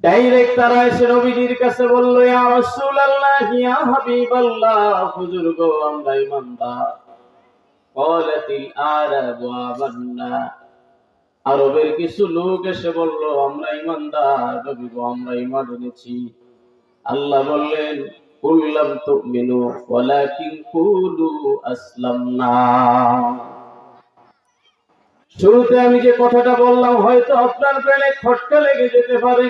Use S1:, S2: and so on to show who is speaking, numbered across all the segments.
S1: Direct তারা এসে নবীজির কাছে বলল, ইয়া রাসূলুল্লাহ, ইয়া হাবিবাল্লাহ, হুজুর গো, আমরা ঈমানদার। ক্বালাতিল আরাবু আমান্না, আরবের কিছু লোক এসে বলল, আমরা ঈমানদার নবী গো, আমরা ঈমান এনেছি। আল্লাহ বললেন, কুল লাম তুমিনু ওয়ালাকিন কুলু আসলামনা। শুরুতে আমি যে কথাটা বললাম, হয়তো আপনার প্রাণে খটকা লেগে যেতে পারে।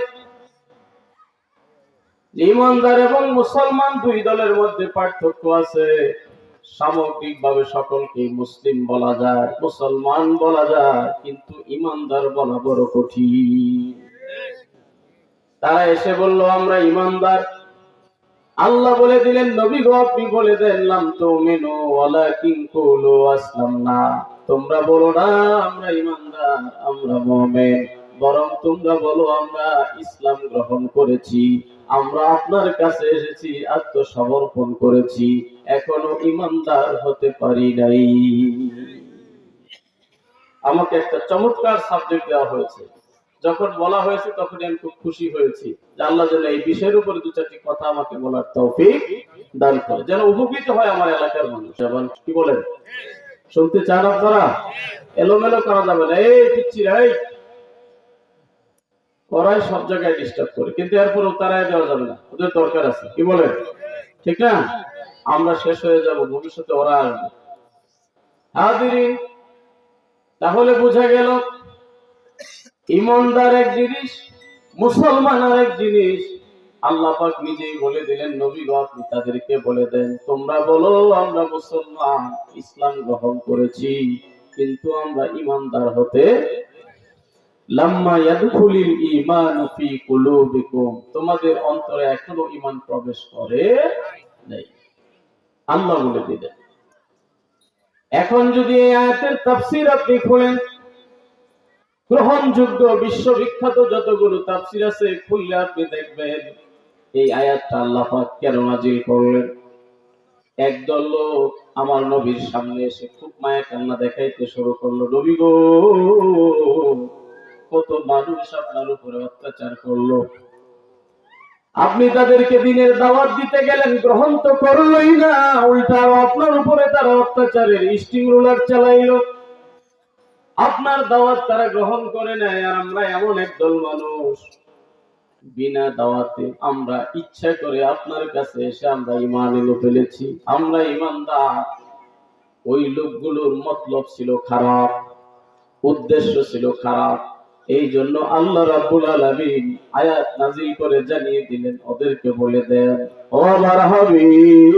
S1: ঈমানদার এবং মুসলমান দুই দলের মধ্যে পার্থক্য আছে। সামগ্রিকভাবে সকলকে মুসলিম বলা যায়, মুসলমান বলা যায়, কিন্তু ঈমানদার বলা বড় কঠিন। তারা এসে বলল, আমরা ঈমানদার। আল্লাহ বলে দিলেন, নবী গো, আপনি বলে দেন, লাম তুমিনু ওয়ালাকিন কুলু আসলামনা, তোমরা বলো না আমরা ঈমানদার, আমরা মুমিন, বরং তোমরা বলো আমরা ইসলাম গ্রহণ করেছি, আমরা আপনার কাছে এসেছি, আত্মসমর্পণ করেছি, এখনো ঈমানদার হতে পারি নাই। আমাকে একটা চমৎকার সাবজেক্ট দেওয়া হয়েছে। যখন বলা হয়েছে তখন আমি খুব খুশি হয়েছি যে আল্লাহ যেন এই বিষয়ের উপরে দু চারটি কথা আমাকে বলার তৌফিক দান করে, যেন উপকৃত হয় আমার এলাকার মানুষ। এবং কি বলেন, শুনতে চান আপনারা? এলোমেলো করা যাবে না। এই পিচ্ছিরা, এই ওরাই সব জায়গায় ডিস্টার্ব করে, কিন্তু এরপর তারাই দেওয়া যাবে না, ওদের দরকার আছে। কি বলেন? ঠিক না? আমরা শেষ হয়ে যাব, ভবিষ্যতে ওরা আসবে। হাজিরিন, তাহলে বোঝা গেল ঈমানদার এক জিনিস, মুসলমান আর এক জিনিস। আল্লাহ পাক নিজেই বলে দিলেন, নবী গো, আপনি তাদেরকে বলে দেন, তোমরা বলো আমরা মুসলমান, ইসলাম গ্রহণ করেছি, কিন্তু আমরা ঈমানদার হতে লাম্মা ইয়াদখুলিল ঈমানু ফি কুলুবিকুম, তোমাদের অন্তরে এখনো ঈমান প্রবেশ করে নাই। আল্লাহ বলে দিলেন। এখন যদি এই আয়াতের তাফসীর আপনি খোলেন, গ্রহণযোগ্য বিশ্ববিখ্যাত যতগুলো তাফসীর আছে, খুললে আপনি দেখবেন এই আয়াতটা আল্লাহ পাক কেন নাযিল করলেন। একদল লোক আমার নবীর সামনে এসে খুব মায়া কান্না দেখাইতে শুরু করলো, নবী গো, কত মানুষ আপনার উপরে অত্যাচার করলো, আপনি তাদেরকে দিনের দাওয়াত দিতে গেলেন, গ্রহণ তো করলোই না, উল্টা আপনার উপরে তারা অত্যাচারের স্টিং রোলার চালাইলো, আপনার দাওয়াত তারা গ্রহণ করে নেয়। আর আমরা এমন একদল মানুষ, বিনা দাওয়াতে আমরা ইচ্ছা করে আপনার কাছে এসে আমরা ঈমান এনে ফেলেছি, আমরা ঈমানদার। ওই লোকগুলোর মতলব ছিল খারাপ, উদ্দেশ্য ছিল খারাপ। এই জন্য আল্লাহ রাব্বুল আলামিন আয়াত নাযিল করে জানিয়ে দিলেন, ওদেরকে বলে দেন, ও আমার হাবিব,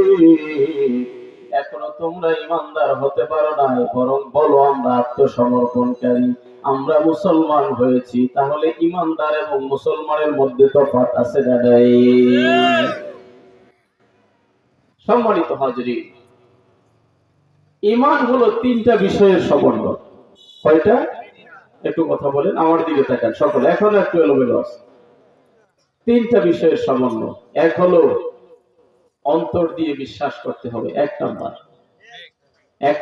S1: এখনো তোমরা ঈমানদার হতে পারো না, বরং বলো আমরা আত্মসমর্পণকারী, আমরা মুসলমান হয়েছি। তাহলে ঈমানদার এবং মুসলমানের মধ্যে তফাৎ আছে না নাই? সম্মানিত হাজরিন, ঈমান হলো তিনটা বিষয়ের সমন্বয়। কয়টা? একটু কথা বলেন, আমার দিকে তাকান সকলে, এখনো একটু এলোমেলো আছে। তিনটা বিষয়ের সমন্বয়। এক হলো অন্তর দিয়ে বিশ্বাস করতে হবে, এক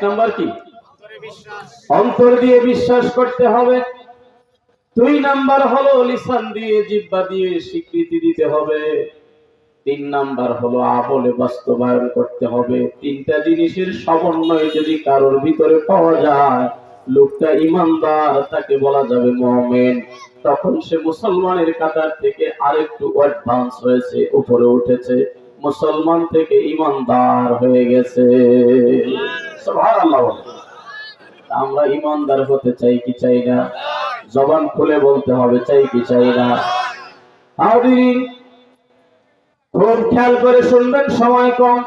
S1: নাম্বার কি? অন্তর দিয়ে বিশ্বাস করতে হবে। দুই নাম্বার হলো লিসান দিয়ে, জিহ্বা দিয়ে স্বীকৃতি দিতে হবে। তিন নাম্বার হলো আমলে বাস্তবায়ন করতে হবে। তিনটা জিনিসের সমন্বয় যদি কারোর ভিতরে পাওয়া যায়, লোকটা ঈমানদার, তাকে বলা যাবে মুমিন। তখন সে মুসলমানের কাতার থেকে আরেকটু অ্যাডভান্স হয়েছে, উপরে উঠেছে, মুসলমান থেকে ঈমানদার হয়ে গেছে। সুবহানাল্লাহ। আমরা ঈমানদার হতে চাই কি চাই না? জবান খুলে বলতে হবে, চাই কি চাই না? হাজিরিন, খুব খেয়াল করে শুনবেন, সময় কম।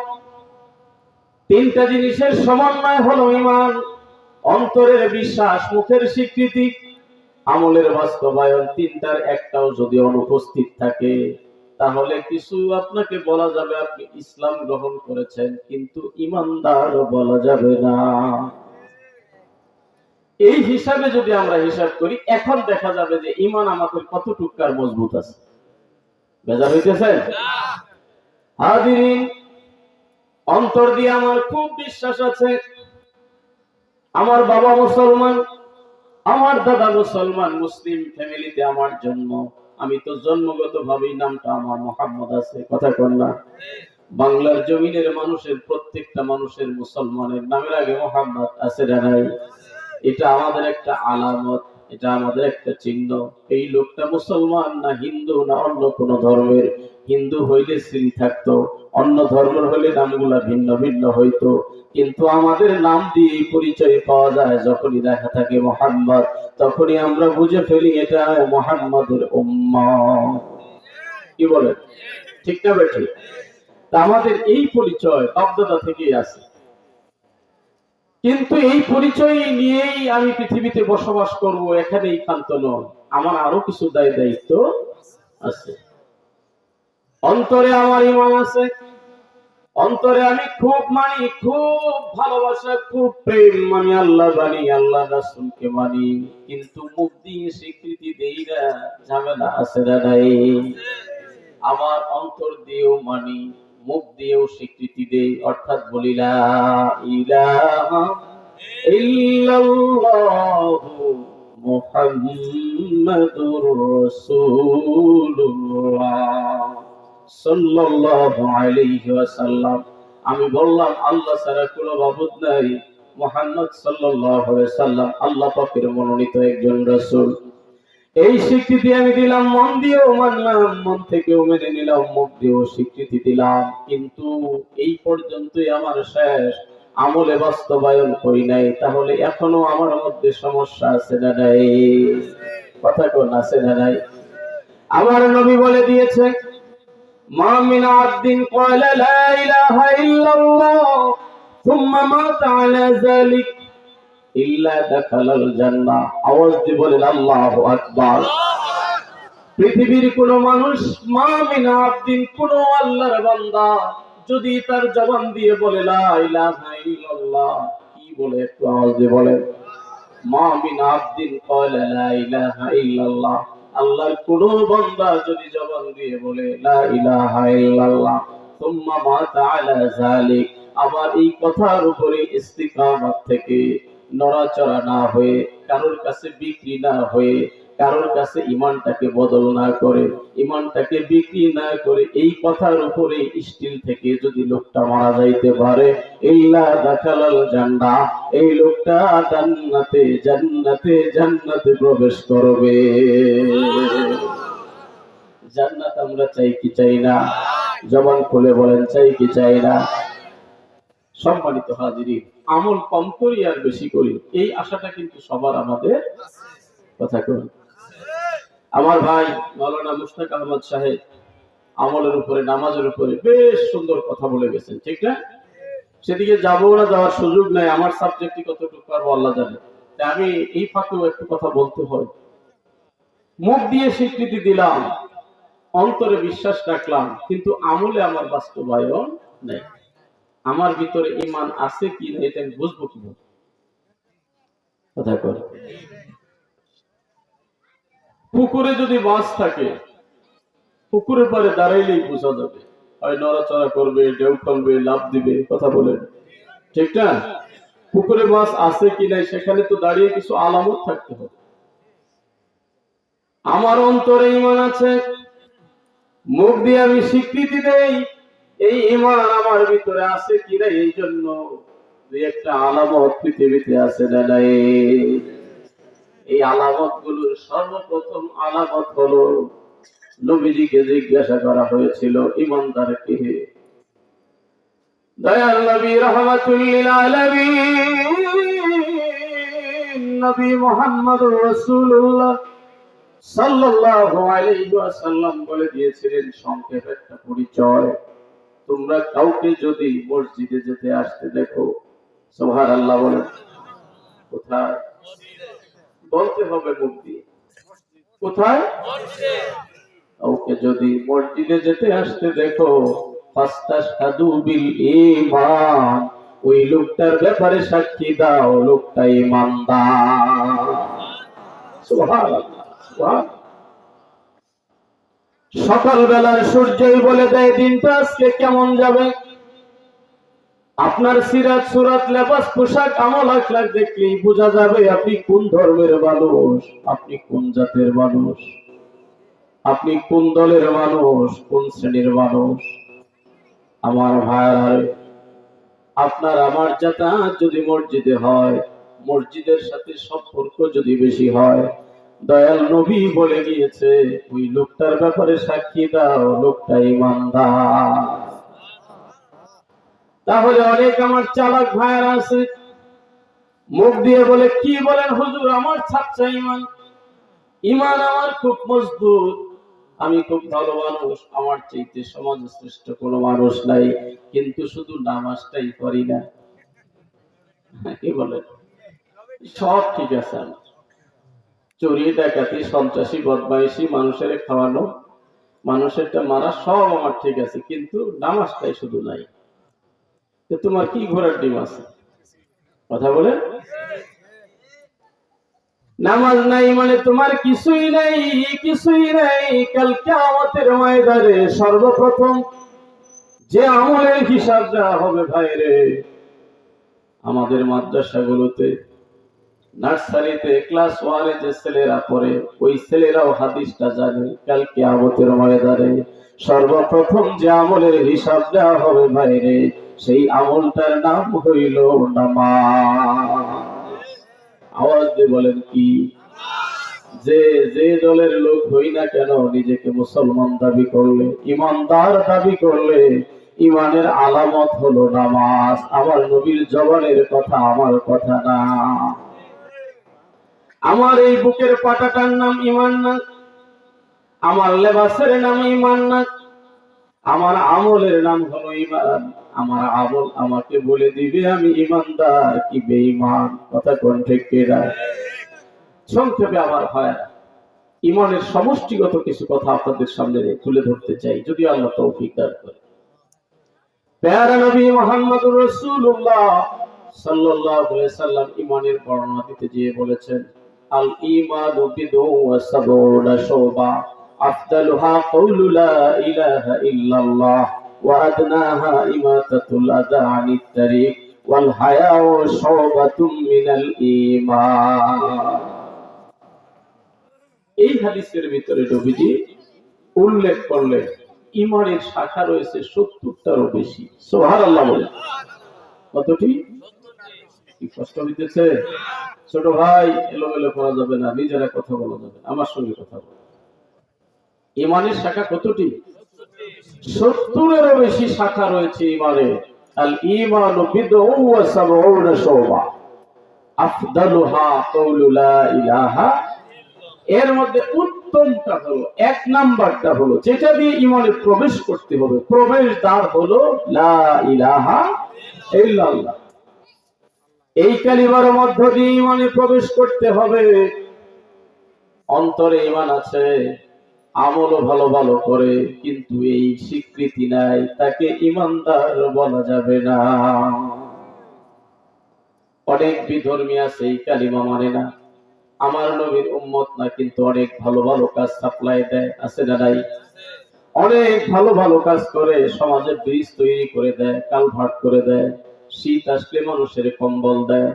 S1: তিনটা জিনিসের সমন্বয় হলো ঈমান। অন্তরের বিশ্বাস, মুখের স্বীকৃতি, আমলের বাস্তবায়ন। তিনটার একটাও যদি অনুপস্থিত থাকে, তাহলে কিছু আপনাকে বলা যাবে আপনি ইসলাম গ্রহণ করেছেন, কিন্তু ঈমানদার বলা যাবে না। এই হিসাবে যদি আমরা হিসাব করি, এখন দেখা যাবে যে ঈমান আমাদের কতটুকু মজবুত আছে। বেজার হইতেছে? হাজিরিন, অন্তর দিয়ে আমার খুব বিশ্বাস আছে, আমার বাবা মুসলমান, আমার দাদা মুসলমান, মুসলিম ফ্যামিলিতে আমার জন্ম, আমি তো জন্মগত ভাবেই নামটা আমার মোহাম্মদ আছে, কথা কর না। বাংলার জমিনের মানুষের প্রত্যেকটা মানুষের মুসলমানের নামের আগে মোহাম্মদ আছে না নাই? এটা আমাদের একটা আলামত, এটা আমাদের একটা চিহ্ন। এই লোকটা মুসলমান না হিন্দু না অন্য কোন ধর্মের। হিন্দু হইলে শ্রী থাকতো, অন্য ধর্মের হইলে নামগুলা ভিন্ন ভিন্ন হইতো, কিন্তু আমাদের নাম দিয়ে পরিচয় পাওয়া যায়। যখনই দেখা থাকে মোহাম্মদ, তখনই আমরা বুঝে ফেলি এটা মোহাম্মদের উম্মত। কি বলে, ঠিক না বেঠি? আমাদের এই পরিচয় বাপদাদা থেকেই আছে, কিন্তু এই পরিচয় নিয়েই আমি পৃথিবীতে বসবাস করব এখানেই ক্ষান্ত নয়। আমার আরো কিছু দায়িত্ব আছে। অন্তরে আমার ইমান আছে, অন্তরে আমি খুব মানি, খুব ভালোবাসা, খুব প্রেম মানি, আল্লাহ মানি, আল্লাহ রাসূলকে মানি, কিন্তু মুখ দিয়ে স্বীকৃতি দেই না। ঝামেলা আছে না নাই? আমার অন্তর দিয়েও মানি, মুখ দিয়েও স্বীকৃতি দেই, অর্থাৎ বলি লা ইলাহা ইল্লাল্লাহু মুহাম্মাদুর রাসূলুল্লাহ সাল্লাল্লাহু আলাইহি ওয়াসাল্লাম। আমি বললাম আল্লাহ ছাড়া কোনো মাবুদ নাই, মুহাম্মদ সাল্লাল্লাহু আলাইহি ওয়াসাল্লাম আল্লাহ পাকের মনোনীত একজন রাসূল। এই স্বীকৃতি আমি দিলাম, মন দিয়েও মানলাম, মন থেকেও মেনে নিলাম, মুখ দিয়েও স্বীকৃতি দিলাম, কিন্তু এই পর্যন্তই আমার শেষ। আমলে বাস্তবায়ন করি নাই, তাহলে এখনো আমার মধ্যে সমস্যা আছে না নাই? কথা কোন আছে না নাই? আমার নবী বলে দিয়েছে, মা মিন আবদিন ক্বালা লা ইলাহা ইল্লাল্লাহ সুম্মা মাতা আলা যালিক ইল্লা দাখালাল জান্নাহ। আওয়াজ দিয়ে বলেন আল্লাহু আকবার। পৃথিবীর কোন মানুষ, মা মিন আবদিন, কোন আল্লাহর বান্দা যদি তার জবান দিয়ে বলে লা ইলাহা ইল্লাল্লাহ, কি বলে একটু আওয়াজ দিয়ে বলেন, মা মিন আবদিন ক্বালা লা ইলাহা ইল্লাল্লাহ, আল্লাহর কোন বান্দা যদি জবান দিয়ে বলে লা ইলাহা ইল্লাল্লাহ সুম্মা মাতা আলা যালিক, আবার এই কথার উপরে ইস্তিকামত থেকে নড়াচড়া না হয়ে, কারোর কাছে বিক্রি না হয়ে, কারোর কাছে ইমানটাকে বদল না করে, ইমানটাকে বিক্রি না করে, এই কথার উপরে স্টিল থেকে যদি লোকটা মারা যাইতে পারে, ইল্লা দাখালাল জান্নাহ, এই লোকটা জান্নাতে জান্নাতে জান্নাতে প্রবেশ করবে। জান্নাত আমরা চাই কি চাই না? জবান খুলে বলেন, চাই কি চাই না? সম্মানিত হাজিরিন, আমল কম করি আর বেশি করি, এই আশাটা কিন্তু সবার আমাদের। কথা কই আমার ভাই মাওলানা মুশতাক আহমদ সাহেব আমলের উপরে, নামাজের উপরে বেশ সুন্দর কথা বলে গেছেন, ঠিক না? সেদিকে যাবো না, যাওয়ার সুযোগ নাই, আমার সাবজেক্টই কতটুকু পারবো আল্লাহ জানে। আমি এই ফাঁকেও একটু কথা বলতে হয়। মুখ দিয়ে স্বীকৃতি দিলাম, অন্তরে বিশ্বাস রাখলাম, কিন্তু আমলে আমার বাস্তবায়ন নেই। আমার ভিতরে ঈমান আছে কি না এটা আমি বুঝবো কিভাবে? কথা কর। পুকুরে যদি মাছ থাকে, পুকুরের পারে দাঁড়াইলেই বোঝা যাবে, হয় নড়াচড়া করবে, ঢেউ ফেলবে, লাফ দিবে, কথা বলেন, ঠিক না? পুকুরে মাছ আছে কি নাই সেখানে তো দাঁড়িয়ে কিছু আলামত থাকতে হবে। আমার অন্তরে ঈমান আছে, মুখ দিয়ে আমি স্বীকৃতি দেই, এই ঈমান আমার ভিতরে আছে কিনা, এই জন্য দুই একটা আলামত পৃথিবীতে আছে না নাই? এই আলামত গুলোর সর্বপ্রথম আলামত হলো, নবীজিকে জিজ্ঞাসা করা হয়েছিল ঈমানদার কে? দয়াল নবী রাহমাতুল লিল আলামিন নবী মুহাম্মদুর রাসূলুল্লাহ সাল্লাল্লাহু আলাইহি ওয়াসাল্লাম বলে দিয়েছিলেন সংক্ষেপে একটা পরিচয়, তোমরা কাউকে যদি মসজিদে যেতে আসতে দেখো, সুবহানাল্লাহ বলে, কোথায় বলতে হবে? মুখ দিয়ে। কোথায়? কাউকে যদি মসজিদে যেতে আসতে দেখো, ফাস্তাশহাদু বিল ঈমান, ওই লোকটার ব্যাপারে সাক্ষী দাও লোকটা ঈমানদার। সুবহানাল্লাহ, সুবহানাল্লাহ। সকালবেলার সূর্যই বলে দেয় দিনটা আজকে কেমন যাবে। আপনার সিরাত সুরাত লেবাস পোশাক আমল আখলাক দেখলেই বোঝা যাবে আপনি কোন ধর্মের মানুষ, আপনি কোন জাতের মানুষ। আপনি কোন দলের মানুষ, কোন শ্রেণীর মানুষ? আমার ভাইরা, আপনার আমার যাতায়াত যদি মসজিদে হয়, মসজিদের সাথে সম্পর্ক যদি বেশি হয়, দয়াল নবী বলে গিয়েছে ওই লোকটার ব্যাপারে সাক্ষী দাও, লোকটা ঈমানদার। তাহলে অনেক আমার চালাক ভাইরা আছে, মুখ দিয়ে বলে কি বলেন হুজুর, আমার ছাত্রা ঈমান, ঈমান আমার খুব মজবুত, আমি খুব ভালো মানুষ, আমার চাইতে সমাজে শ্রেষ্ঠ কোনো মানুষ নাই, কিন্তু শুধু নামাজটাই করি না। কি বলেন? সব ঠিক আছে, আমার চুরি ডাকাতি সন্ত্রাসী বদমাইশি মানুষের খাওয়ানো মানুষেরটা মারা সব আমার ঠিক আছে, কিন্তু নামাজটাই শুধু নাই। তোমার কি ঘোরার ডিম আছে? কথা বলে নামাজ নাই মানে তোমার কিছুই নাই, কিছুই নাই। কাল কিয়ামতের ময়দানে সর্বপ্রথম যে আমলের হিসাব দেওয়া হবে ভাইরে, আমাদের মাদ্রাসাগুলোতে নার্সারিতে ক্লাস 1 যে ছেলেরা পড়ে, ওই ছেলেরাও হাদিসটা জানে। কাল কিয়ামতের ময়দানে সর্বপ্রথম যে আমলের হিসাব দেওয়া হবে ভাইরে, সেই আমলটার নাম হইল নামাজ। আওয়াজ দিয়ে বলেন কি? যে যে দলের লোক হই না কেন, নিজেকে মুসলমান দাবি করলে, ইমানদার দাবি করলে, ইমানের আলামত হলো নামাজ। আমার নবীর জবানের কথা, আমার কথা না। আমার এই বুকের পাটাটার নাম ঈমান না, আমার লেবাসের নাম ঈমান না, আমার আমলের নাম হলো ঈমান। আমার আমল আমাকে বলে দিবে আমি ঈমানদার কি বেঈমান। কথা কোন ঠিক কিনা? সংক্ষেপে আমার ভাইরা, ঈমানের সমষ্টিগত কিছু কথা আপনাদের সামনে তুলে ধরতে চাই, যদি আল্লাহ তৌফিক দান করে। প্যারা নবী মুহাম্মদুর রাসূলুল্লাহ সাল্লাল্লাহু আলাইহি সাল্লাম ঈমানের বর্ণনা দিতে গিয়ে বলেছেন, আল ঈমানু বিদউ ওয়া সাবউনা শুবা, আফদালুহা কাউলু লা ইলাহা ইল্লাল্লাহ ওয়া আদনাহা ইমাতাতুল আযা আনিত তারিক ওয়াল হায়াউ শুবাতুম মিনাল ঈমান। এই হাদিসের ভিতরে নবীজি উল্লেখ করলেন ঈমানের শাখা রয়েছে 70টারও বেশি। সুবহানাল্লাহ বলেন। কতটি? কি কষ্ট হইতেছে? ছোট ভাই, এলোমেলো করা যাবে না, নিজেরা কথা বলা যাবে, আমার সঙ্গে কথা বলা। ঈমানের শাখা কতটি? 70-এরও বেশি শাখা রয়েছে ঈমানে। আল ঈমানু বিদউ ওয়া সাবউনা শুবা, আফদালুহা কাউলু লা ইলাহা। এর মধ্যে উত্তমটা হলো, 1 নাম্বারটা হলো, যেটা দিয়ে ঈমানে প্রবেশ করতে হবে, প্রবেশ দ্বার হলো লা ইলাহা ইল্লাল্লাহ। এই কালিমার মধ্য দিয়ে ঈমানে প্রবেশ করতে হবে। অন্তরে ঈমান আছে, আমলও ভালো ভালো করে, কিন্তু এই স্বীকৃতি নাই, তাকে ঈমানদার বলা যাবে না। অনেক বিধর্মী আছে এই কালিমা মানে না, আমার নবীর উম্মত না, কিন্তু অনেক ভালো ভালো কাজ সাপ্লাই দেয়, আছে না নাই? অনেক ভালো ভালো কাজ করে, সমাজের ব্রিজ তৈরি করে দেয়, কালভার্ট করে দেয়, শীত আসলে মানুষের কম্বল দেয়,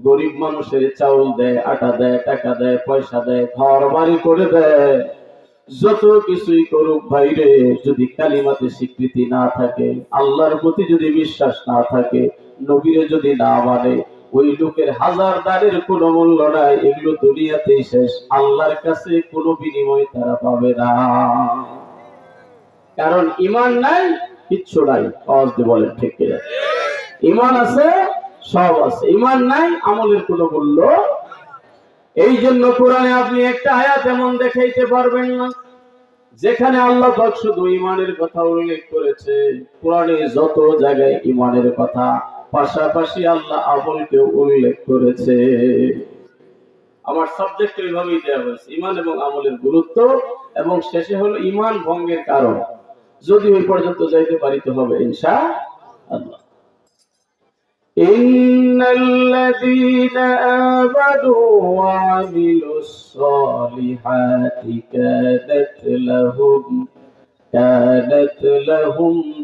S1: গরিব মানুষের চাউল দেয়, আটা দেয়, টাকা দেয়, পয়সা দেয়, ঘর বাড়ি করে দেয়। যত কিছুই করুক ভাইরে, যদি কালিমাতে স্বীকৃতি না থাকে, আল্লাহর প্রতি যদি বিশ্বাস না থাকে, নবীরে যদি না মানে, ওই লোকের হাজার দানের কোনো মূল্য নাই। এগুলো দুনিয়াতেই শেষ, আল্লাহর কাছে কোনো বিনিময় তারা পাবে না। কারণ ঈমান নাই, কিচ্ছু নাই। আওয়াজ দিয়ে বলেন ঠিক কিনা? ঈমান আছে, সব আছে। ঈমান নাই, আমলের কোনো মূল্য। এই জন্য কোরআনে আপনি একটা আয়াত এমন দেখাইতে পারবেন না যেখানে আল্লাহ পাক শুধু ঈমানের কথা উল্লেখ করেছে। কোরআনে যত জায়গায় ঈমানের কথা, পাশাপাশি আল্লাহ আমলকে উল্লেখ করেছে। আমার সাবজেক্ট এইভাবেই দেওয়া হয়েছে, ঈমান এবং আমলের গুরুত্ব, এবং শেষে হলো ঈমান ভঙ্গের কারণ। যদি ওই পর্যন্ত যাইতে পারি তো হবে ইনশাআল্লাহ। ইন্নাল্লাযীনা আমানু ওয়া আমিলুস সলিহাতি কানাত লাহুম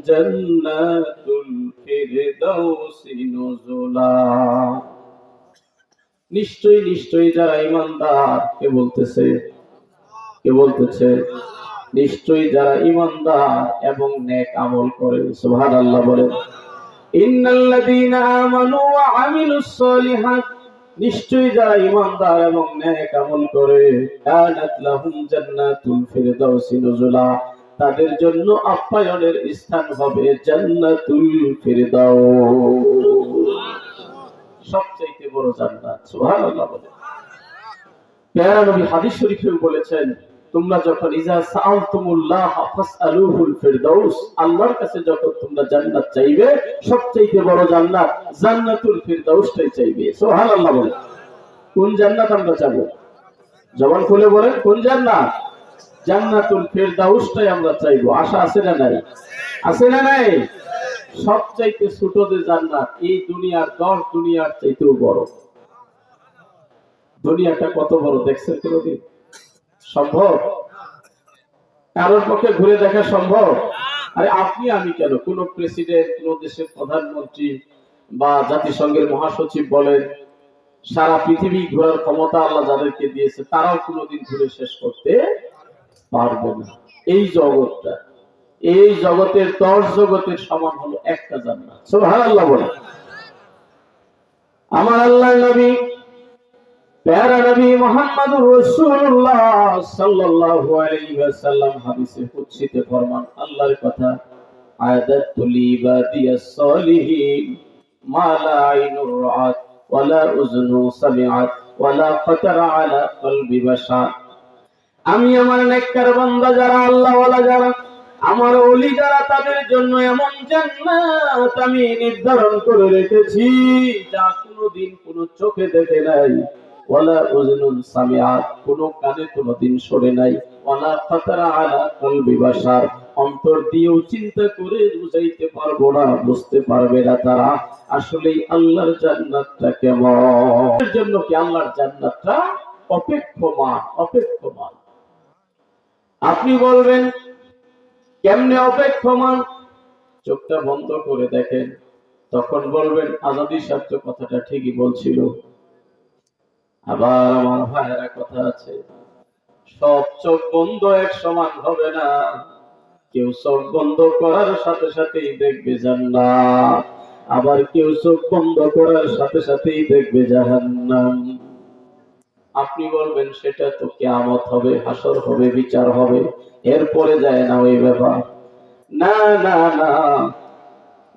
S1: জান্নাতুল ফিরদাউসি নুজুলা। নিশ্চয়ই নিশ্চয়ই যারা ঈমানদার, কে বলতেছে? কে বলতেছে? নিশ্চয়ই যারা ঈমানদার এবং নেক আমল করে। সুবহানাল্লাহ বলেন। ইন্নাল্লাযীনা আমানু ওয়া আমিলুস সলিহাত, নিশ্চয়ই যারা ঈমানদার এবং নেক আমল করে, কানাত লাহুম জান্নাতুল ফিরদাউসি নুজুলা, তাদের জন্য আপ্যায়নের স্থান হবে জান্নাতুল ফিরদাউস, সবচেয়ে বড় জান্নাত। সুবহানাল্লাহ বলেন। প্যারা নবী হাদিস শরীফে বলেছেন, তোমরা যখন ইজা সাআলতুমুল্লাহ ফাসআলুহুল ফিরদাউস, আল্লাহর কাছে যখন তোমরা জান্নাত চাইবে, সবচেয়ে বড় জান্নাত জান্নাতুল ফিরদাউসটাই চাইবে। সুবহানাল্লাহ বলেন। কোন জান্নাত আমরা চাইবো? জবান খুলে বলেন, কোন জান্নাত? জান্নাতুল ফিরদাউসটাই আমরা চাইবো। আশা আছে না নাই? আছে না নাই? সবচেয়ে ছোট যে জান্নাত, এই দুনিয়ার 10 দুনিয়ার চাইতেও বড়। দুনিয়াটা কত বড় দেখছেন কোনদিন? সম্ভব? কারোর পক্ষে ঘুরে দেখা সম্ভব? আরে আপনি আমি কেন, কোন প্রেসিডেন্ট, কোন দেশের প্রধানমন্ত্রী বা জাতিসংঘের মহাসচিব বলেন, সারা পৃথিবী ঘোরার ক্ষমতা আল্লাহ যাদেরকে দিয়েছে, তারাও কোনোদিন ঘুরে শেষ করতে পারবে না। এই জগৎটা, এই জগতের 10 জগতের সমান হলো একটা জান্নাত। সুবহানাল্লাহ বলেন। আমার আল্লাহর নবী, প্যারা নবী মুহাম্মদুর রাসূলুল্লাহ সাল্লাল্লাহু আলাইহি ওয়াসাল্লাম হাদিসে কুদসিতে ফরমান, আল্লাহর কথা, আয়াদাতুল ইবাদিয়াস সালিহিন মা লা আইনুর রাআত ওয়ালা উযনু সামিআত ওয়ালা ফাতারা আলা কলবি বাশার। আমি আমার নেককার বান্দা যারা, আল্লাহ ওয়ালা যারা, আমার ওলি যারা, তাদের জন্য এমন জান্নাত আমি নির্ধারণ করে রেখেছি যা কোনোদিন কোনো চোখে দেখে নাই, ওয়ালা উযনুন সামিআত, কোনো কানে কোনোদিন শোনে নাই, ওয়ালা ফাতারা আলা কলবি বাশার, অন্তর দিয়েও চিন্তা করে বুঝাইতে পারবো না, বুঝতে পারবে না তারা আসলেই আল্লাহর জান্নাতটা কেমন। এর জন্য কি আল্লাহর জান্নাতটা অপেক্ষমান, অপেক্ষমান। আপনি বলবেন কেমনে অপেক্ষমান? চোখটা বন্ধ করে দেখেন, তখন বলবেন আজাদী শব্দ কথাটা ঠিকই বলছিল। আবার আমার ভাইয়েরা কথা আছে, সব চোখ বন্ধ এক সমান হবে না, কেউ চোখ বন্ধ করার সাথে সাথেই দেখবে জান্নাত, আবার কেউ চোখ বন্ধ করার সাথে সাথেই দেখবে জাহান্নাম। আপনি বলবেন সেটা তো কিয়ামত হবে, হাসর হবে, বিচার হবে, এরপরে যায় না ওই ব্যাপার। না না না,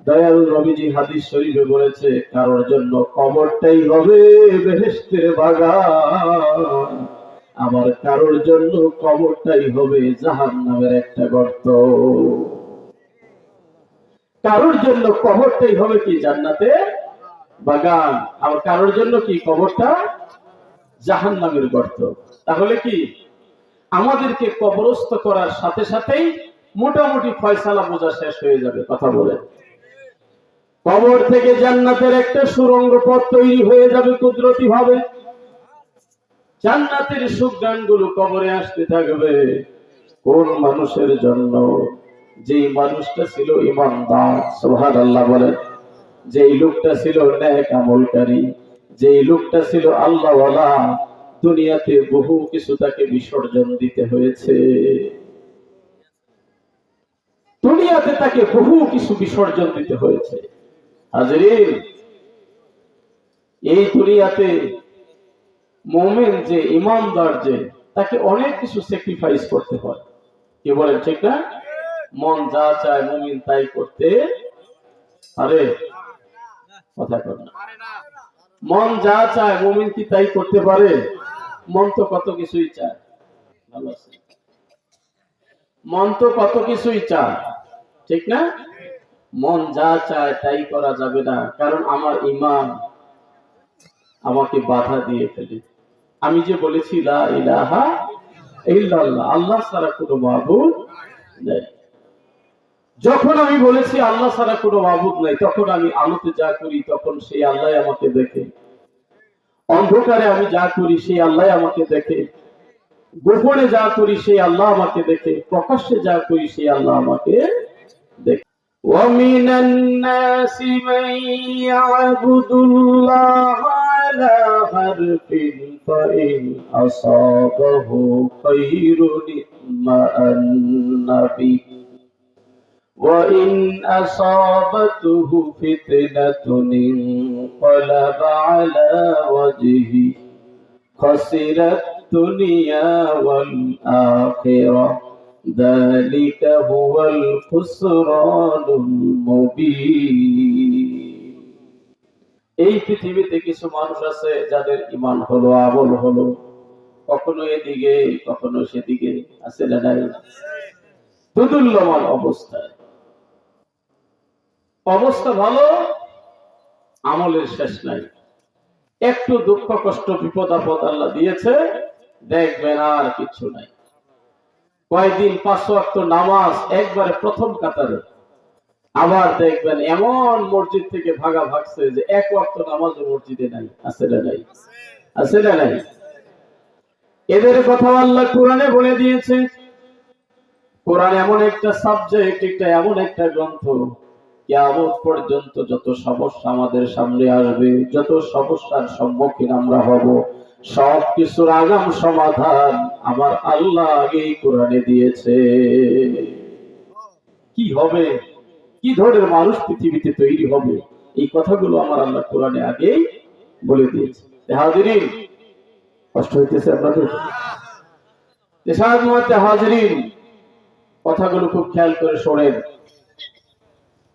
S1: দয়াল নবীজি হাদিস শরীফে বলেছে, কারোর জন্য কবরটাই হবে বেহেশতের বাগান, আবার কারোর জন্য কবরটাই হবে জাহান্নামের একটা গর্ত। কারোর জন্য কবরটাই হবে কি জান্নাতের বাগান, আর কারোর জন্য কি কবরটা জাহান্নামের গর্ত। তাহলে কি আমাদেরকে কবরস্থ করার সাথে সাথেই মোটামুটি ফয়সালা বোঝা শেষ হয়ে যাবে? কথা বলে, কবর থেকে জান্নাতের একটা সুড়ঙ্গ পথ তৈরি হয়ে যাবে কুদরতি ভাবে। জান্নাতের সুঘ্রাণগুলো কবরে আসতে থাকবে। কোন মানুষের জন্য? যেই মানুষটা ছিল ঈমানদার, সুবহানাল্লাহ বলেন, যেই লোকটা ছিল নেক আমলকারী, যেই লোকটা ছিল আল্লাহওয়ালা, দুনিয়াতে বহু কিছু তাকে বিসর্জন দিতে হয়েছে, দুনিয়াতে তাকে বহু কিছু বিসর্জন দিতে হয়েছে। হাজরিন, এই দুনিয়াতে মুমিন যে, ঈমানদার যে, তাকে অনেক কিছু স্যাক্রিফাইস করতে হয়। কি বলেন ঠিক না? মন যা চায় মুমিন তাই করতে পারে? কথা কর না। মন যা চায় মুমিন কি তাই করতে পারে? মন তো কত কিছুই চায়। ভালো আছে, মন তো কত কিছুই চায়, ঠিক না? মন যা চায় তাই করা যাবে না, কারণ আমার ঈমান আমাকে বাধা দিয়ে ফেলে। আমি যে বলেছি লা ইলাহা ইল্লাল্লাহ, আল্লাহ ছাড়া কোনো মাবুদ নেই, যখন আমি বলেছি আল্লাহ ছাড়া কোনো মাবুদ নাই, তখন আমি আলোতে যা করি তখন সেই আল্লাহ আমাকে দেখে, অন্ধকারে আমি যা করি সেই আল্লাহ আমাকে দেখে, গোপনে যা করি সেই আল্লাহ আমাকে দেখে, প্রকাশ্যে যা করি সেই আল্লাহ আমাকে দেখে। وَمِنَ النَّاسِ مَن يَعْبُدُ اللَّهَ عَلَى حَرْفٍ فَإِنْ أَصَابَهُ خَيْرٌ مع النبي وإن أصابته فتنة انقلب على وجهه خسر الدنيا والآخرة ذلك هو الخسران المبين এই পৃথিবীতে কিছু মানুষ আছে যাদের ঈমান হলো আমল হলো কখনো এদিকে কখনো সেদিকে আছে না নাই দুদুল্যমান অবস্থায় অবস্থা ভালো আমলের শেষ নাই একটু দুঃখ কষ্ট বিপদ আপদ আল্লাহ দিয়েছে দেখবেন আর কিছু নাই কয়েকদিন 5 ওয়াক্ত নামাজ একবারে প্রথম কাতারে আবার দেখবেন এমন মসজিদ থেকে ভাগা ভাগছে যে 1 ওয়াক্ত নামাজও মসজিদে নাই আছে না নাই আছে না নাই এদের কথা আল্লাহ কোরআনে বলে দিয়েছে কোরআন এমন একটা সাবজেক্ট একটা এমন একটা গ্রন্থ কিয়ামত পর্যন্ত যত সমস্যা আমাদের সামনে আসবে যত সমস্যার সম্মুখীন আমরা হব সব কিছুর আগাম সমাধান আমার আল্লাহ আগেই কোরআনে দিয়েছে কি হবে কি ধরনের মানুষ পৃথিবীতে তৈরি হবে এই কথাগুলো আমার আল্লাহ কোরআনে আগেই বলে দিয়েছে হাজিরিন কষ্ট হইতেছে আপনাদের হাজিরিন কথাগুলো খুব খেয়াল করে শোনেন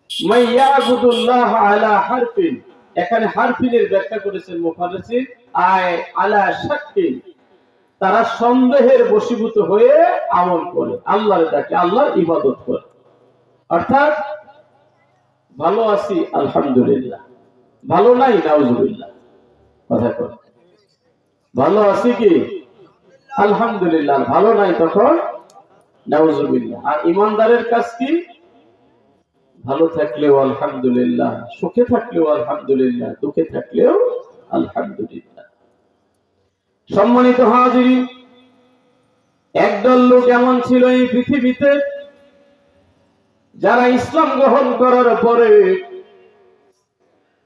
S1: মাইয়াবুদুল্লাহ আলা হারফিন এখানে হারফিনের ব্যাখ্যা করেছেন মুফাসসির আয় আলা শাক্কিন তারা সন্দেহের বশীভূত হয়ে আমল করে আল্লাহর ডাকে আল্লাহর ইবাদত করে অর্থাৎ ভালো আছি আলহামদুলিল্লাহ ভালো নাই নাউজুবিল্লাহ কথা কর ভালো আছি কি আলহামদুলিল্লাহ ভালো নাই তখন নাউজুবিল্লাহ আর ঈমানদারের কাজ কি ভালো থাকলেও আলহামদুলিল্লাহ সুখে থাকলেও আলহামদুলিল্লাহ দুঃখে থাকলেও আলহামদুলিল্লাহ সম্মানিত হাজিরিন একদল লোক এমন ছিল এই পৃথিবীতে যারা ইসলাম গ্রহণ করার পরে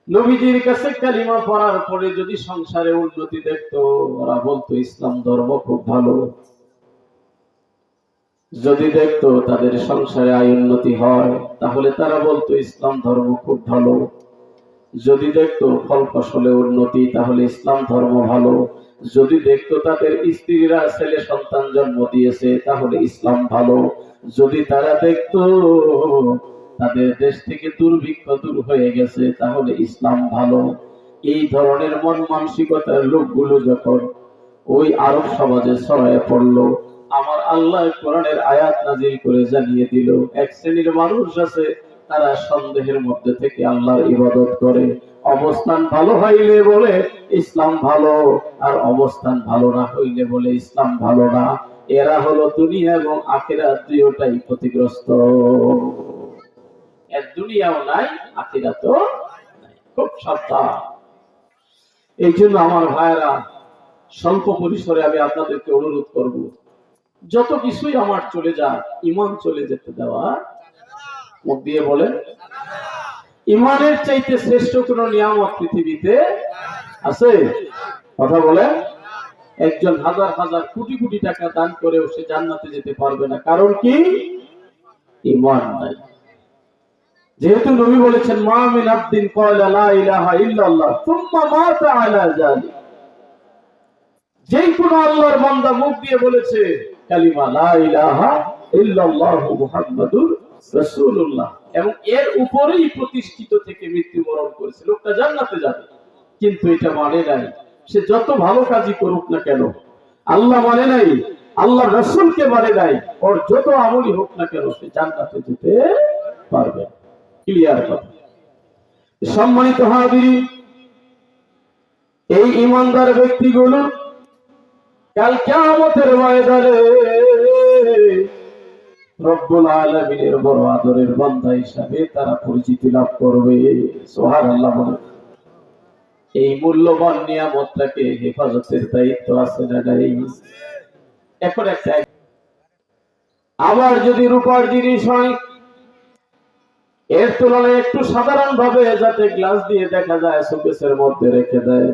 S1: নবীজির কাছে কালিমা পড়ার পরে যদি সংসারে উন্নতি দেখতো ওরা বলতো ইসলাম ধর্ম খুব ভালো যদি দেখতো তাদের সংসারে আয় উন্নতি হয় তাহলে তারা বলতো ইসলাম ধর্ম খুব ভালো যদি দেখতো ফল ফসলে উন্নতি তাহলে ইসলাম ধর্ম ভালো যদি দেখতো তাদের স্ত্রীরা ছেলে সন্তান জন্ম দিয়েছে তাহলে ইসলাম ভালো যদি তারা দেখতো তাদের দেশ থেকে দুর্ভিক্ষ দূর হয়ে গেছে তাহলে ইসলাম ভালো এই ধরনের মন মানসিকতার লোকগুলো যখন ওই আরব সমাজে ছড়ায় পড়লো আমার আল্লাহ কোরআনের আয়াত নাজিল করে জানিয়ে দিল এক শ্রেণীর মানুষ আছে তারা সন্দেহের মধ্যে থেকে আল্লাহর ইবাদত করে অবস্থান ভালো হইলে বলে ইসলাম ভালো আর অবস্থান ভালো না হইলে বলে ইসলাম ভালো না এরা হলো দুনিয়া এবং আখিরাত দুইটাই ক্ষতিগ্রস্ত এর দুনিয়াও নাই আখিরাতও নাই খুব সাবধান এই জন্য আমার ভাইরা স্বল্প পরিসরে আমি আপনাদেরকে অনুরোধ করব যত কিছুই আমার চলে যায় ঈমান চলে যেতে দেওয়া মুখ দিয়ে বলেন ঈমানের চাইতে শ্রেষ্ঠ কোন নিয়ামত পৃথিবীতে আছে কথা বলেন একজন হাজার হাজার কোটি কোটি টাকা দান করেও সে জান্নাতে যেতে পারবে না কারণ কি ঈমান নাই যেহেতু নবী বলেছেন মা মিন আবদিন ক্বালা লা ইলাহা ইল্লাল্লাহ সুম্মা মাতা আলা যালিক যেই কোন আল্লাহর বান্দা মুখ দিয়ে বলেছে কালিমা লা ইলাহা ইল্লাল্লাহ মুহাম্মাদুর রাসূলুল্লাহ এবং এর উপরেই প্রতিষ্ঠিত থেকে মৃত্যুবরণ করেছে লোকটা জান্নাতে যাবে কিন্তু এটা মানে নাই সে যত ভালো কাজই করুক না কেন আল্লাহ মানে নাই আল্লাহ রাসূলকে মানে নাই ওর যত আমলই হোক না কেন সে জান্নাতে যেতে পারবে ক্লিয়ার কথা সম্মানিত হাজিরিন এই ঈমানদার ব্যক্তিগুলো কাল কিয়ামতের ময়দানে রব্বুল আলামিনের বড় আদরের বান্দা হিসাবে তারা পরিচিতি লাভ করবে সুবহানাল্লাহ বলে এই মূল্যবান নিয়ামতটাকে হেফাজতের দায়িত্ব আছে না নাই এখন একটা আবার যদি রূপার জিনিস হয় এর তুলনায় একটু সাধারণ ভাবে যাতে গ্লাস দিয়ে দেখা যায় শোকেসের মধ্যে রেখে দেয়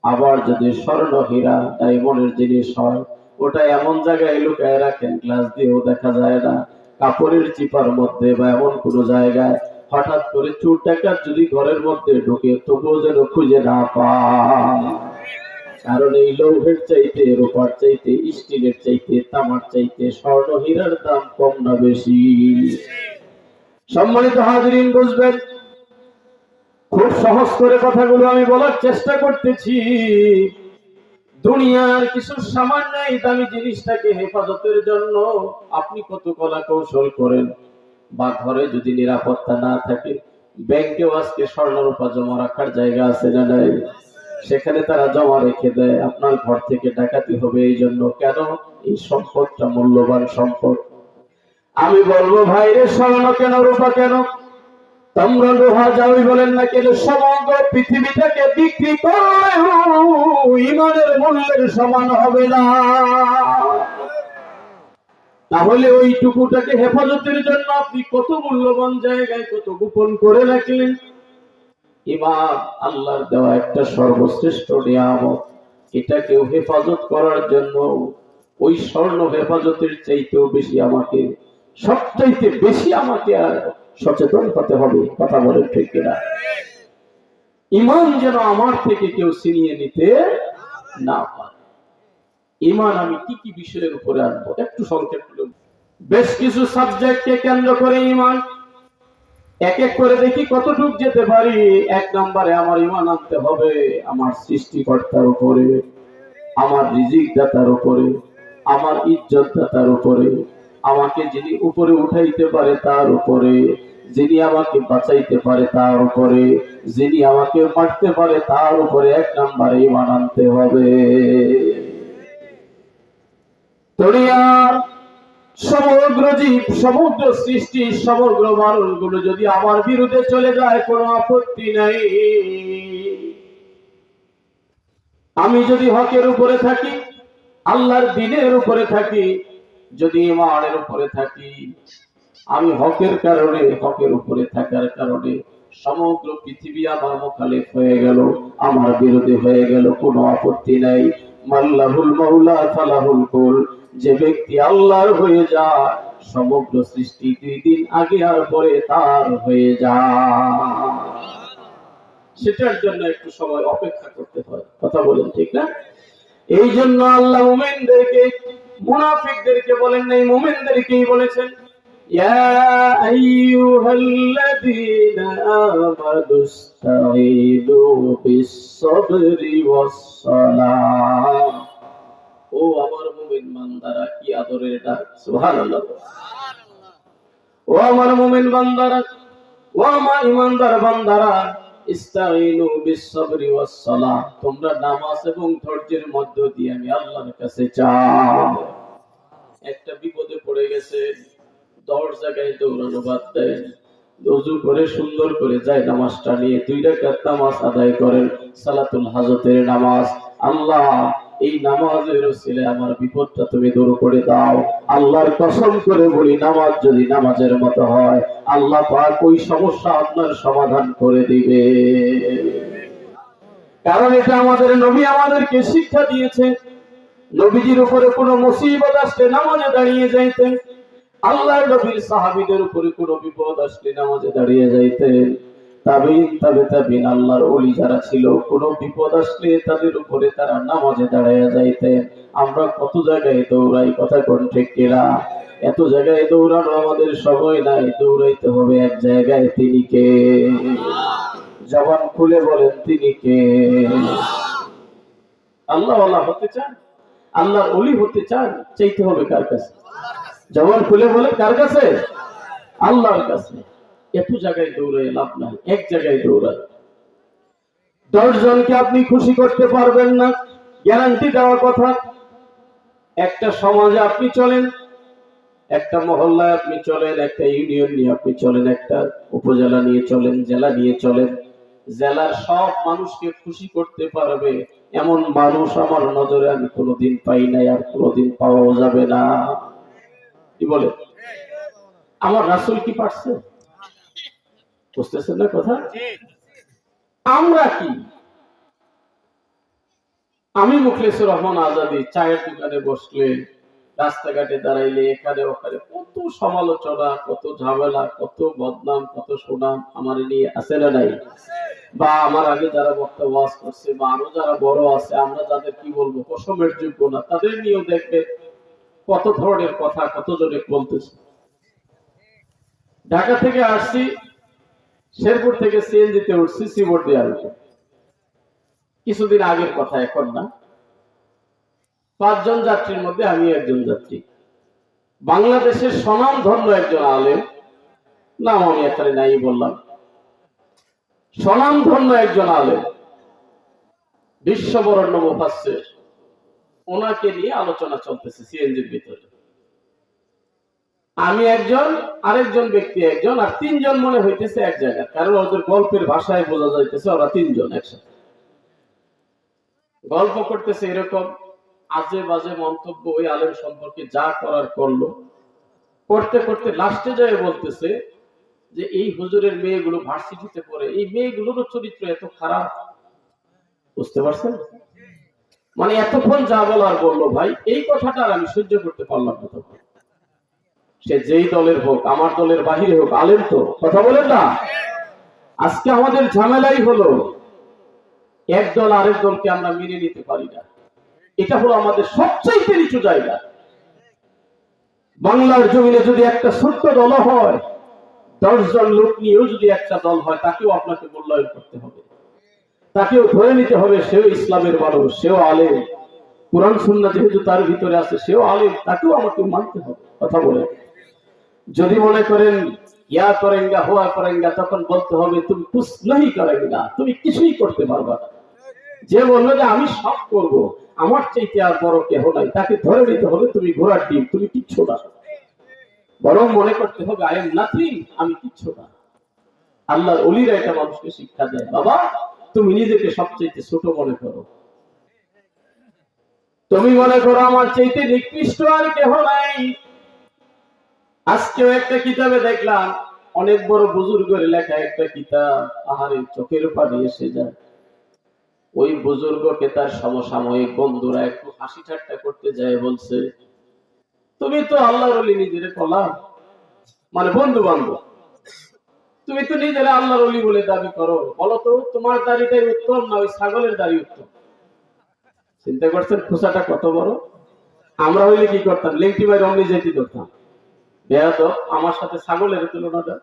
S1: আবার যদি স্বর্ণ হীরা ডায়মন্ডের জিনিস হয় ওটা এমন জায়গায় লুকায় রাখেন গ্লাস দিয়েও দেখা যায় না, কাপড়ের চিপার মধ্যে বা এমন কোন জায়গায়। হঠাৎ করে চোর ডাকাত যদি ঘরের মধ্যে ঢুকে তবুও যেন খুঁজে না পায়। কারণ এই লৌহের চাইতে, রূপার চাইতে, স্টিলের চাইতে, তামার চাইতে স্বর্ণ হীরার দাম কম না বেশি? সম্মানিত হাজরিন, বুঝবেন, খুব সহজ করে কথাগুলো আমি বলার চেষ্টা করতেছি। দুনিয়ার কিছু সামান্য দামি জিনিসটাকে হেফাজতের জন্য আপনি কত কলা কৌশল করেন, বা ঘরে যদি নিরাপত্তা না থাকে, ব্যাংকেও আজকে স্বর্ণ রূপা জমা রাখার জায়গা আছে না নাই? সেখানে তারা জমা রেখে দেয়। আপনার ঘর থেকে ডাকাতি হবে এই জন্য। কেন? এই সম্পদটা মূল্যবান সম্পদ। আমি বলবো ভাইরে, স্বর্ণ কেন, রূপা কেন, তোমরা লোহা যাওই বলেন না কেন, সমগ্র পৃথিবীটাকে বিক্রি করলেও ইমানের মূল্যের সমান হবে না। তাহলে ওই টুকুটাকে হেফাজতের জন্য আপনি কত মূল্যবান জায়গায় কত গোপন করে রাখলেন। ইমান আল্লাহর দেওয়া একটা সর্বশ্রেষ্ঠ নিয়ামত। এটাকেও হেফাজত করার জন্য ওই স্বর্ণ হেফাজতের চাইতেও বেশি আমাকে, সবচাইতে বেশি আমাকে আর সচেতন হতে হবে। কথা বলেন ঠিক কিনা? ইমান যেন আমার থেকে কেউ ছিনিয়ে নিতে না পারে। ইমান আমি কি কি বিষয়ের উপরে আনবো একটু সংক্ষেপ করে, বেশ কিছু সাবজেক্টকে কেন্দ্র করে ইমান এক এক করে দেখি কতটুক যেতে পারি। এক নম্বরে আমার ইমান আনতে হবে আমার সৃষ্টিকর্তার উপরে, আমার রিজিক দাতার উপরে, আমার ইজ্জত দাতার উপরে, আমাকে যিনি উপরে উঠাইতে পারে তার উপরে, যিনি আমাকে বাঁচাইতে পারে তার উপরে, যিনি আমাকে মারতে পারে তার উপরে এক নম্বরে ইমান আনতে হবে। দুনিয়ার সমগ্র জীব, সমগ্র সৃষ্টি, সমগ্র মানুষগুলো যদি আমার বিরুদ্ধে চলে যায় কোনো আপত্তি নাই। আমি যদি হকের উপরে থাকি, আল্লাহর দ্বীনের উপরে থাকি, যদি ইমানের উপরে থাকি, আমি হকের কারণে, হকের উপরে থাকার কারণে সমগ্র পৃথিবী আমার মুখালিফ হয়ে গেল, আমার বিরোধী হয়ে গেল, কোনো আপত্তি নাই। মাল্লাহুল মাওলা ফালাহুল কুল, যে ব্যক্তি আল্লাহর হয়ে যায় সমগ্র সৃষ্টি 2 দিন আগে আর পরে তার হয়ে যায়। সেটার জন্য একটু সময় অপেক্ষা করতে হয়। কথা বলেন ঠিক না? এই জন্য আল্লাহ মুমিনদেরকে, মুনাফিকদেরকে বলেন নাই, মুমিনদেরকেই বলেছেন, ইয়া আইয়ুহাল্লাযীনা আমানুস্তাঈনু বিস-সাবরি ওয়াস-সালাহ। ও আমার মুমিন বান্দারা, কি আদরের ডাক! সুবহানাল্লাহ। ও আমার মুমিন বান্দারা, ও আমার ইমানদার বান্দারা, ইস্তাঈনু বিস-সাবরি ওয়াস-সালাহ, তোমরা নামাজ এবং ধৈর্যের মধ্য দিয়ে আমি আল্লাহর কাছে চাও। একটা বিপদে পড়ে গেছে, 10 জায়গায় দৌড়ানো বাদ দেন, ওযু করে সুন্দর করে যায় নামাজটা নিয়ে 2 রাকাত নামাজ আদায় করেন, সালাতুল হাজতের নামাজ। আল্লাহ, এই নামাজের ওসিলায় আমার বিপদটা তুমি দূর করে দাও। আল্লাহর কসম করে বলি, নামাজ যদি নামাজের মতো হয়, আল্লাহ পাক ওই সমস্যা আপনার সমাধান করে দিবে। কারণ এটা আমাদের নবী আমাদেরকে শিক্ষা দিয়েছে। নবীজির উপরে কোনো মুসিবত আসলে নামাজে দাঁড়িয়ে যাইতেন। আল্লাহর নবীর সাহাবীদের উপরে কোনো বিপদ আসলে নামাজে দাঁড়িয়ে যাইতেন। তাবিঈন, তাবিঈন, আল্লাহর ওলি যারা ছিল, কোনো বিপদ আসলে তাদের উপরে তারা নামাজে দাঁড়িয়ে যাইতেন। আমরা কত জায়গায় দৌড়াই, কথা কোন ঠিক কিনা? এত জায়গায় দৌড়ানো আমাদের সময় নাই, দৌড়াইতে হবে এক জায়গায়। তিনি কে? জবান খুলে বলেন, তিনি কে? আল্লাহ ওয়ালা হতে চান, আল্লাহর ওলি হতে চান, চাইতে হবে কার কাছে? জবান খুলে বলেন, কার কাছে? আল্লাহর কাছে। এত জায়গায় দৌড়ায় লাভ নাই, এক জায়গায় দৌড়ায়। 10 জনকে আপনি খুশি করতে পারবেন না, গ্যারান্টি দেওয়া কথা। একটা সমাজে আপনি চলেন, একটা মহল্লায় আপনি চলেন, একটা ইউনিয়ন নিয়ে আপনি চলেন, একটা উপজেলা নিয়ে চলেন, জেলা নিয়ে চলেন, জেলার সব মানুষকে খুশি করতে পারবে এমন মানুষ আমার নজরে আমি কোনোদিন পাই নাই, আর কোনোদিন পাওয়াও যাবে না। কি বলে? আমার রাসূল কি পারছে? বুঝতেছেন না কথা? আমরা কি? আমি মুখলেসুর রহমান আজাদী চায়ের দোকানে বসলে, রাস্তাঘাটে দাঁড়াইলে, এখানে ওখানে কত সমালোচনা, কত ঝামেলা, কত বদনাম, কত সুনাম আমার নিয়ে আছে না নাই? বা আমার আগে যারা বক্তা ওয়াজ করছে বা আরো যারা বড় আছে, আমরা যাদের কি বলবো কসমের যোগ্য না, তাদের নিয়েও দেখবে কত ধরনের কথা কত জনে বলতেছে। ঢাকা থেকে আসছি, শেরপুর থেকে সিএনজিতে উঠছি, সিবোর্ড দিয়ে আসবো, কিছুদিন আগের কথা, এখন না। 5 জন যাত্রীর মধ্যে আমি একজন যাত্রী। বাংলাদেশের স্বনামধন্য একজন আলেম, নাম আমি এখানে নাই বললাম, স্বনামধন্য একজন আলেম, বিশ্ববরণ্য মুফাসসির, ওনাকে নিয়ে আলোচনা চলতেছে সিএনজির ভিতরে। আমি একজন, আরেকজন ব্যক্তি একজন, আর 3 জন মনে হইতেছে এক জায়গায়, কারণ ওদের গল্পের ভাষায় বোঝা যাইতেছে ওরা 3 জন একসাথে গল্প করতেছে। এরকম আজে বাজে মন্তব্য ওই আলেম সম্পর্কে যা করার করলো, করতে করতে লাস্টে যায় বলতেছে যে এই হুজুরের মেয়েগুলো ভার্সিটিতে পড়ে, এই মেয়েগুলোরও চরিত্র এত খারাপ। বুঝতে পারছেন? মানে এতক্ষণ যা বলার বললো ভাই, এই কথাটা আর আমি সহ্য করতে পারলাম না। তখন সে যেই দলের হোক, আমার দলের বাহিরে হোক, আলেম তো, কথা বলেন না। আজকে আমাদের ঝামেলাই হলো এক দল আরেক দলকে আমরা মেনে নিতে পারি না। এটা হলো আমাদের সবচেয়ে নিচু জায়গা। বাংলার জমিনে যদি একটা ছোট্ট দল হয়, 10 জন লোক নিয়েও যদি একটা দল হয়, তাকেও আপনাকে মূল্যায়ন করতে হবে, তাকেও ধরে নিতে হবে সেও ইসলামের মানুষ, সেও আলেম, কোরআন সুন্নাহ যেহেতু তার ভিতরে আছে, সেও আলেম, তাকেও আমাকে মানতে হবে। কথা বলে যদি মনে করেন ইয়া করেঙ্গা হুয়া করেঙ্গা, তখন বলতে হবে তুমি কুছ नहीं করেঙ্গা, তুমি কিছুই করতে পারবা না। যে বললো যে আমি সব করব, আমার চাইতে আর বড় কেহ নাই, তাকে ধরে নিতে হবে তুমি ঘোড়ার ডিম, তুমি কিচ্ছু না। বরং মনে করতে হবে আই এম নাথিং, আমি কিচ্ছু না। আল্লাহর ওলিরা এটা মানুষকে শিক্ষা দেয়, বাবা তুমি নিজেকে সবচেয়ে ছোট মনে করো, তুমি মনে করো আমার চাইতে নিকৃষ্ট আর কেহ নাই। আজকেও একটা কিতাবে দেখলাম, অনেক বড় বুজুর্গের লেখা একটা কিতাব, আহারে চোখের পানি এসে যায়। ওই বুজুর্গকে তার সমসাময়িক বন্ধুরা একটু হাসি ঠাট্টা করতে যায়, বলছে তুমি তো আল্লাহর ওলি নিজের কলা, মানে বন্ধু বান্ধব, তুমি তো নিজের আল্লাহর ওলি বলে দাবি করো, বলো তো তোমার দাড়িটাই উত্তম না ওই ছাগলের দাড়ি উত্তম? চিন্তা করছেন খোসাটা কত বড়? আমরা হইলে কি করতাম? লেংটি ভাই রঙে যেতে করতাম, বেয়াদ আমার সাথে ছাগলের তুলনা দেয়,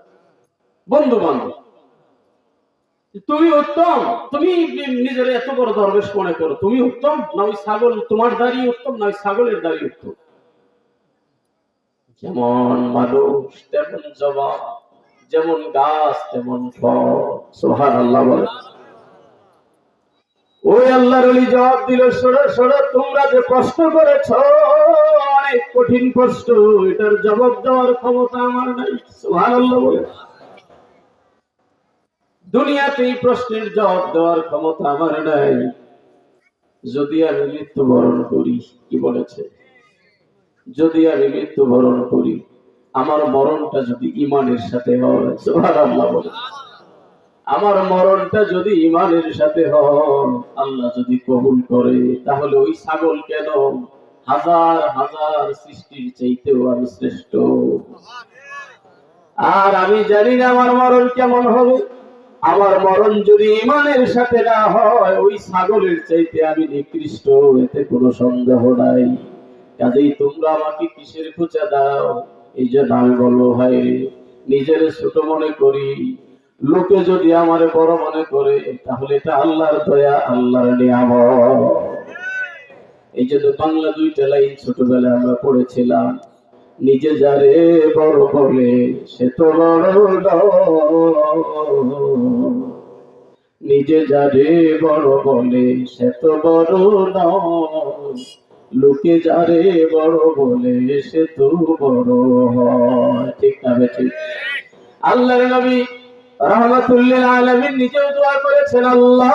S1: বন্ধু বান্ধব। তুমি উত্তম, তুমি নিজের এত বড় দরবেশ মনে করো, তুমি উত্তম না ওই ছাগল, তোমার দাড়ি উত্তম না ওই ছাগলের দাড়ি উত্তম? যেমন মানুষ তেমন জবাব, যেমন গাছ তেমন ফল। সুবহানাল্লাহ বলে। ওই আল্লাহর ওলি জবাব দিল, শোনো শোনো, তোমরা যে প্রশ্ন করেছ অনেক কঠিন প্রশ্ন, এটার জবাব দেওয়ার ক্ষমতা আমার নাই। সুবহানাল্লাহ বলে। দুনিয়াতে এই প্রশ্নের জবাব দেওয়ার ক্ষমতা আমার নাই। যদি আমি মৃত্যুবরণ করি, কি বলেছে, যদি আমি মৃত্যুবরণ করি, আমার মরণটা যদি ঈমানের সাথে হয়, সুবহানাল্লাহ বলে, আমার মরণটা যদি ঈমানের সাথে হয়, আল্লাহ যদি কবুল করে, তাহলে ওই ছাগল কেন, হাজার হাজার সৃষ্টির চাইতেও আমি শ্রেষ্ঠ। আর আমি জানি না আমার মরণ কেমন হবে। আমার মরণ যদি ঈমানের সাথে না হয়, ওই ছাগলের চাইতে আমি নিকৃষ্ট, এতে কোনো সন্দেহ নাই। কাজেই তোমরা আমাকে কিসের খোঁচা দাও? এই জন্য আমি বলবো ভাই, নিজের ছোট মনে করি, লোকে যদি আমার বড় মনে করে, তাহলে এটা আল্লাহর দয়া, আল্লাহর নিয়ামত। এই জন্য বাংলা 2টা লাইন ছোটবেলায় আমরা পড়েছিলাম, নিজে যারে বড় বলে সে তো বড় নয়, নিজে যারে বড় বলে সে তো বড় নয়, লোকে যারে বড় বলে সে তো বড় হয়। ঠিক না বেঠিক? আল্লাহর নবী রাহমাতুল্লিল আলামিন নিজেও দোয়া করেছেন, আল্লাহ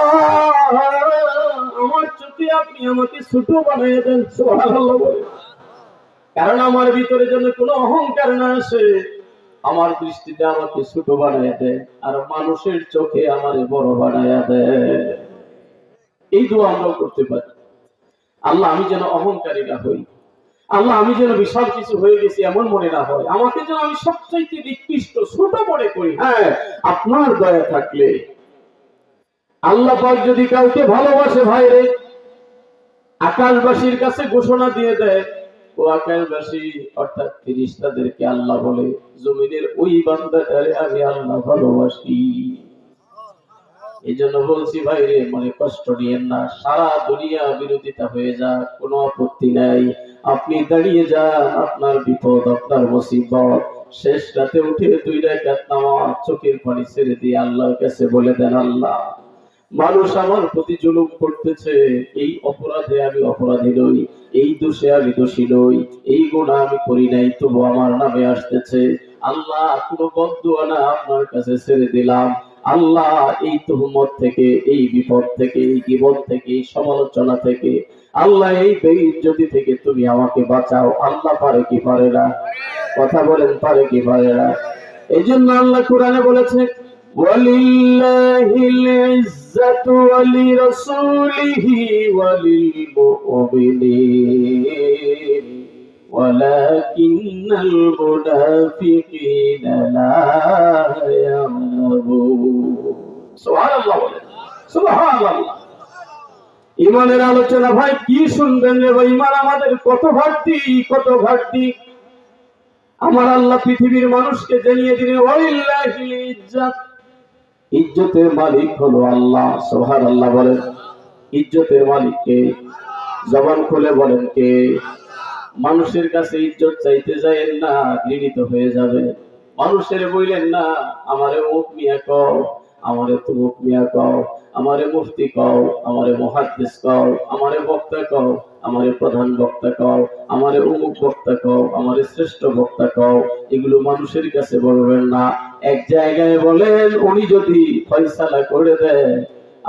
S1: আমার চোখে আপনি আমাকে ছোট বানিয়ে দেন। সুবহানাল্লাহ বলে। কারণ আমার ভিতরে যেন কোনো অহংকার না আসে, আমার দৃষ্টিতে আমাকে ছোট বানিয়ে দেয়, আর মানুষের চোখে আমারে বড় বানিয়ে দেয়। এই দোয়া আমরা করতে পারি। আল্লাহ আমি যেন অহংকারী না হই, আল্লাহ আমি যেন বিশাল কিছু হয়ে গেছি এমন মনে না হয়, আমাকে যেন আমি সবচাইতে নিকৃষ্ট ছোট মনে করি। হ্যাঁ, আপনার দয়া থাকলে আল্লাহ পাক যদি কাউকে ভালোবাসে ভাইরে, আকাশবাসীর কাছে ঘোষণা দিয়ে দেয়, ও আকাশবাসী অর্থাৎ ফেরেশতাদেরকে আল্লাহ বলে, জমিনের ওই বান্দাটারে আমি আল্লাহ ভালোবাসি। এই জন্য বলছি ভাইরে, মনে কষ্ট নিয়েন না, সারা দুনিয়া বিরোধিতা হয়ে যাক, কোনো আপত্তি নাই, আপনি দাঁড়িয়ে যান, আপনার বিপদ আপনার মুসিবত শেষ রাতে উঠে 2 রাকাত নামাজ চোখের পানি ছেড়ে দিয়ে আল্লাহর কাছে বলে দেন, আল্লাহ মানুষ আমার প্রতি জুলুম করতেছে, এই অপরাধে আমি অপরাধী নই, এই দোষে আমি দোষী নই, এই গুনাহ আমি করি নাই, তবু আমার নামে আসতেছে, আল্লাহ কোনো বদদুয়া না, আপনার কাছে ছেড়ে দিলাম, আল্লাহ এই তুহমত থেকে, এই বিপদ থেকে, এই গীবত থেকে, এই সমালোচনা থেকে, আল্লাহ এই বেইজ্জতি থেকে তুমি আমাকে বাঁচাও। আল্লাহ পারে কি পারে না? কথা বলেন, পারে কি পারে না? এই জন্য আল্লাহ কোরআনে বলেছে, ওয়ালিল্লাহিল ইজ্জাতু ওয়ালিরাসূলিহি ওয়ালিলমুমিনিন ওয়ালাকিন্নাল মুনাফিকিনা লা ইয়ালামুন। সুবহানাল্লাহ, সুবহানাল্লাহ। ইমানের আলোচনা ভাই কি শুনবেন রে ভাই, ইমান আমাদের কত ঘাটতি, কত ঘাটতি। আমার আল্লাহ পৃথিবীর মানুষকে জানিয়ে দিলেন, ওয়ালিল্লাহিল ইজ্জাত, ইজ্জতের মালিক হলো আল্লাহ। সুবহানাল্লাহ বলেন, ইজ্জতের মালিক কে? জবান খুলে বলেন কে? মানুষের কাছে ইজ্জত চাইতে যায়েন না, ঘৃণিত হয়ে যাবে। মানুষের বললেন না, আমারে মুখ মিয়া কও, আমারে তুমুক মিয়া কও, আমারে মুফতি কও, আমারে মুহাদ্দিস কও, আমারে বক্তা কও, আমারে প্রধান বক্তা কও, আমারে অমুক বক্তা কও, আমারে শ্রেষ্ঠ বক্তা কও, এগুলো মানুষের কাছে বলবেন না। এক জায়গায় বলেন, উনি যদি ফয়সালা করে দেয়,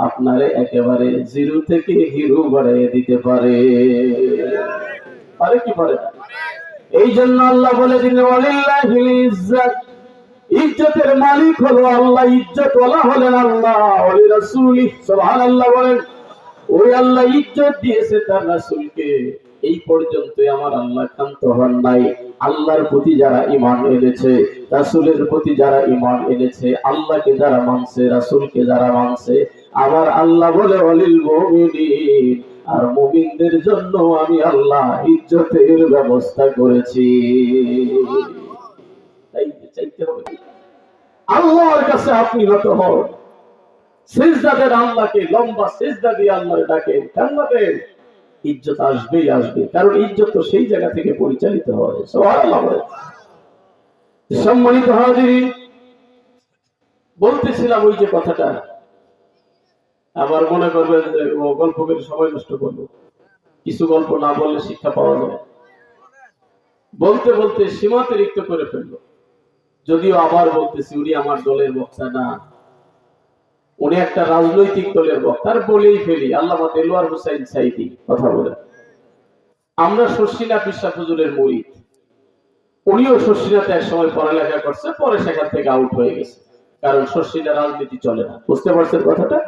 S1: আপনারে একেবারে জিরো থেকে হিরো বানিয়ে দিতে পারে। পারে কি পারে না? এই জন্য আল্লাহ বলে দিলেন, ওয়ালিল্লাহিল ইজ্জাত, ইজ্জতের মালিক হলো আল্লাহ, ইজ্জত ওয়ালা হলেন আল্লাহ, ওয়ালি রাসূলি। সুবহানাল্লাহ বলেন, ওই আল্লাহ ইজ্জত দিয়েছে তার রাসূলকে। এই পর্যন্ত আমার আল্লাহ ক্ষান্ত হন নাই। আল্লাহর প্রতি যারা ঈমান এনেছে, রাসূলের প্রতি যারা ঈমান এনেছে, আল্লাহকে যারা মানছে, রাসূলকে যারা মানছে, আমার আল্লাহ বলে ওয়ালিল মুমিনিন, আর মুমিনদের জন্য আমি আল্লাহ ইজ্জতের ব্যবস্থা করেছি। তাই চাইতে হবে আল্লাহর কাছে আপনি নত হন, সিজদা দেন আল্লাহকে, লম্বা সিজদা দিয়ে আল্লাহর ডাকেন, কান্নাতেন, ইজ্জত আসবেই আসবে, কারণ ইজ্জত তো সেই জায়গা থেকে পরিচালিত হয়। সুবহানাল্লাহ। সম্মানিত হাজিরিন, বলতেছিলাম ওই যে কথাটা, আবার মনে করবেন যে ও গল্প করে সময় নষ্ট করবো, কিছু গল্প না বললে শিক্ষা পাওয়া যায়। বলতে বলতে সীমাতিরিক্ত করে ফেললো, যদিও আবার বলতেছি উনি আমার দলের বক্তা না, উনি একটা রাজনৈতিক দলের বক্তা। আর বলেই ফেলি, আল্লামা দেলোয়ার হোসাইন সাইদি কথা বলে, আমরা শর্ষিনা পিসা হুজুরের মুরিদ, উনিও শর্ষিনাতে এক সময় পড়ালেখা করছে, পরে সেখান থেকে আউট হয়ে গেছে, কারণ শর্ষিনা রাজনীতি চলে না। বুঝতে পারছেন কথাটা?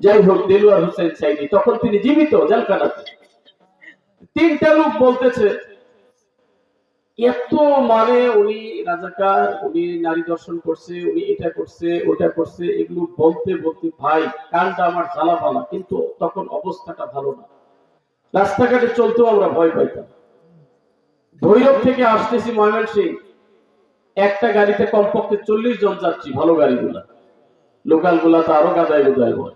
S1: যাই হোক, দেলোয়ার হোসাইন সাইদি তখন তিনি জীবিত জেলখানাতে। 3টা লোক বলতেছে, এত মানে উনি রাজাকার, উনি নারী দর্শন করছে, উনি এটা করছে ওটা করছে, এগুলো বলতে বলতে ভাই কানটা আমার জ্বালা পালা। কিন্তু তখন অবস্থাটা ভালো না, রাস্তাঘাটে চলতেও আমরা ভয় পাইতাম। ভৈরব থেকে আসতেছি ময়মনসিংহ, একটা গাড়িতে কমপক্ষে 40 জন যাত্রী, ভালো গাড়িগুলা, লোকাল গুলা তো আরো গাদায় গোদায় বলে।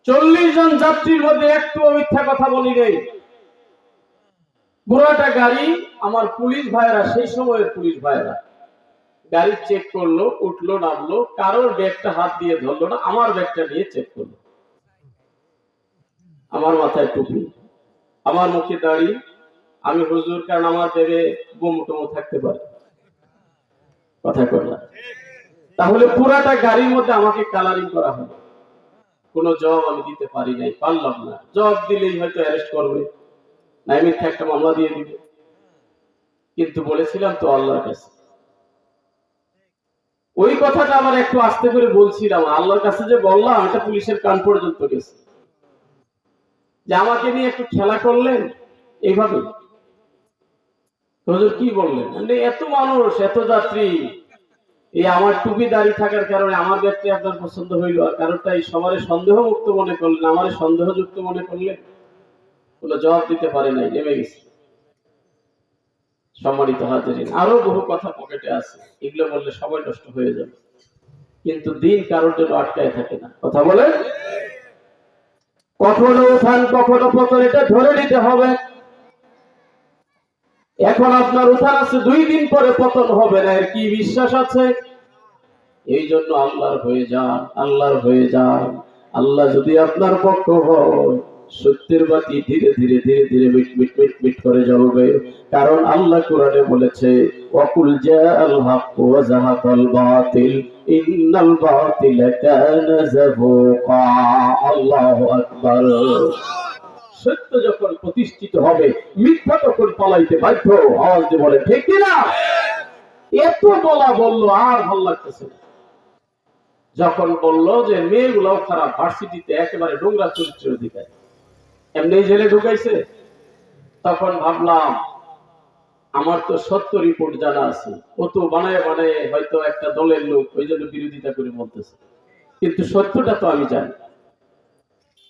S1: 40 জন যাত্রীর মধ্যে একটু মিথ্যা কথা বলি নেই। পুরোটা গাড়ি আমার পুলিশ ভাইরা, সেই সময়ের পুলিশ ভাইরা গাড়ি চেক করলো, উঠলো নামলো, কারোর ব্যাগটা হাত দিয়ে ধরলো না, আমার ব্যাগটা নিয়ে চেক করলো। আমার মাথায় টুপি, আমার মুখে দাড়ি, আমি হুজুর, কারণ আমার ব্যাগে বোম টোম থাকতে পারে, কথা করলাম। তাহলে পুরাটা গাড়ির মধ্যে আমাকে কালারিং করা হলো, কোনো জবাব আমি দিতে পারি নাই, পারলাম না। জবাব দিলেই হয়তো অ্যারেস্ট করবে, নাই মিথ্যা একটা মামলা দিয়ে দিবে। কিন্তু বলেছিলাম তো আল্লাহর কাছে, ওই কথাটা আবার একটু আস্তে করে বলছিলাম, আল্লাহর কাছে যে বললাম এটা পুলিশের কান পর্যন্ত গেছে। যে আমাকে নিয়ে একটু খেলা করলেন এইভাবে? হুজুর কি বললেন? এত মানুষ, এত যাত্রী, এই আমার টুপি দাঁড়িয়ে থাকার কারণে আমার ব্যক্তি আপনার পছন্দ হইল, আর কারণটাই সবারই সন্দেহ মুক্ত মনে করলেন, আমার সন্দেহযুক্ত মনে করলেন? কোনো জবাব দিতে পারে নাই, নেমে গেছে। সম্মানিত হাজিরিন, আরো বহু কথা পকেটে আছে, এগুলো বললে সবাই নষ্ট হয়ে যাবে, কিন্তু দিন কারোর জন্য আটকায় থাকে না। কথা বলে, কখনো উত্থান কখনো পতন, এটা ধরে নিতে হবে। এখন আপনার উত্থান আছে, 2 দিন পরে পতন হবে না, এর কি বিশ্বাস আছে? এই জন্য আল্লাহর হয়ে যান, আল্লাহর হয়ে যান। আল্লাহ যদি আপনার পক্ষ হয়, সত্যের বাতি ধীরে ধীরে ধীরে ধীরে মিট মিট মিট মিট করে জ্বলবে। কারণ আল্লাহ কোরআনে বলেছে, ওয়াকুল জাআল হক ওয়া যাহাকাল বাতিল ইন্নাল বাতিলা কানা যাহুকা। আল্লাহু আকবার। সত্য যখন প্রতিষ্ঠিত হবে, মিথ্যা তখন পালাইতে বাধ্য। আওয়াজ দিয়ে বলে ঠিক কিনা? এত বললো আর ভালো লাগতেছে না। যখন বললো যে মেয়েগুলাও খারাপ, ভার্সিটিতে একেবারে নোংরা চরিত্রের অধিকারী, এমনি জেলে ঢুকাইছে, তখন ভাবলাম আমার তো সত্য রিপোর্ট জানা আছে, ও তো বানায় বানায় হয়তো একটা দলের লোক, ওই জন্য বিরোধিতা করে বলতেছে, কিন্তু সত্যটা তো আমি জানি।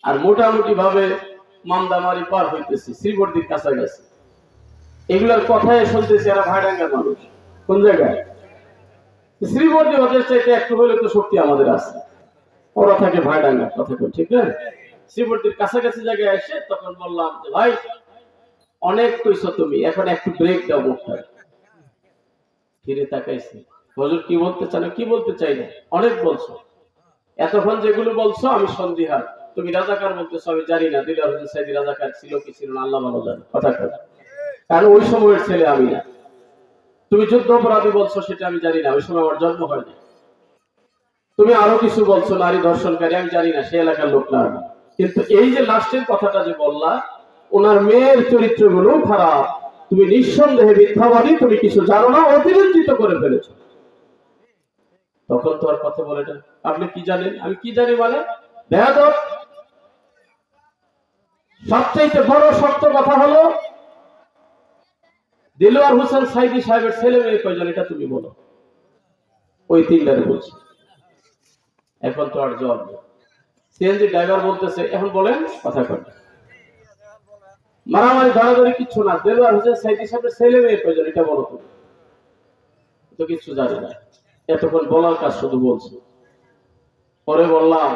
S1: আর মোটামুটি ভাবে মান্দামারি পার হইতেছি, শ্রীবর্দির কাছাকাছি, এগুলার কথাই শুনতেছি। এরা ভাইডাঙ্গার মানুষ, কোন জায়গায়? শ্রীবর্দী ওদের চাইতে একটু হলে তো শক্তি আমাদের আছে, ওরা থাকে ভাইডাঙ্গা। কথা ঠিক না? শ্রীবর্দীর কাছাকাছি জায়গায় এসে তখন বললাম যে ভাই, অনেক কইছো তুমি, এখন একটু ব্রেক দাও মুখটা। ফিরে তাকাইছি, হুজুর কি বলতে চান? কি বলতে চাই না, অনেক বলছো, এতক্ষণ যেগুলো বলছো আমি সন্দিহান। তুমি রাজাকার বলতেছো, আমি জানি না দিলার হোসেন সাইদি রাজাকার ছিল কি ছিল না, আল্লাহ ভালো জানে। কথা কথা, কারণ ওই সময়ের ছেলে আমি না। তুমি যুদ্ধ অপরাধী বলছো, সেটা আমি জানি না, ওই সময় আমার জন্ম হয়নি। তুমি আরো কিছু বলছো, নারী ধর্ষণকারী, আমি জানি না, সে এলাকার লোক না আমি। কিন্তু এই যে লাস্টের কথাটা যে বললা, ওনার মেয়ের চরিত্রগুলো খারাপ, তুমি নিঃসন্দেহে মিথ্যাবাদী, তুমি কিছু জানো না, অতিরঞ্জিত করে ফেলেছো। তখন তো আর কথা বলে না, আপনি কি জানেন? আমি কি জানি মানে? বেয়াদব। সবচেয়ে বড় শক্ত কথা হলো, দিলওয়ার হোসেন সাইদি সাহেবের ছেলে মেয়ে কয়জন, এটা তুমি বলো। ওই 3টারে বলছি। এখন তো আর জবাব নেই। সিএনজি ড্রাইভার বলতেছে, এখন বলেন, কথা কন। মারামারি ধরাধরি কিচ্ছু না, দিলওয়ার হোসেন সাইদি সাহেবের ছেলে মেয়ে কয়জন, এটা বলো তুমি। তো কিচ্ছু জানি না, এতক্ষণ বলার কাজ শুধু বলছি। পরে বললাম,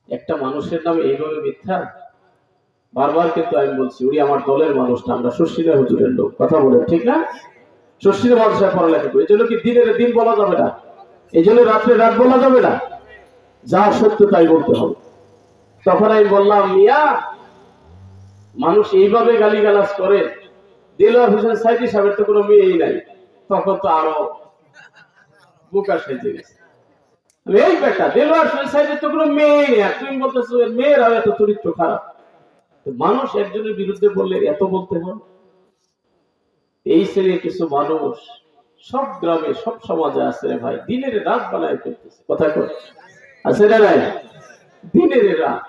S1: একটা মানুষের নামে এইভাবে মিথ্যা? বারবার কিন্তু আমি বলছি, উনি আমার দলের মানুষটা, আমরা সুশীলা হুজুরের লোক। কথা বলেন ঠিক না? সুশীলা মানুষের পড়ালেখা করি, এই জন্য কি দিনের দিন বলা যাবে না, এই জন্য রাত্রে রাত বলা যাবে না, যা সত্য তাই বলতে হবে। তখন আমি বললাম, মিয়া, মানুষ এইভাবে গালিগালাজ করে, দিলওয়ার হোসেন সাইদি সাহেবের তো কোনো মেয়েই নাই। তখন তো আরো বুকা সেজে গেছে, এই বেটা, দিলওয়ার হোসেন সাইদির তো কোনো মেয়ে নেই, আর তুমি বলতেছো মেয়েরাও এত চরিত্র খারাপ। মানুষ একজনের বিরুদ্ধে বললে এত বলতে হয়? এই ছেলে কিছু মানুষ সব গ্রামে সব সমাজে আছে রে ভাই, দিনের রাত বানায় করতেছে। কথা কয় আছে না নাই? দিনের রাত।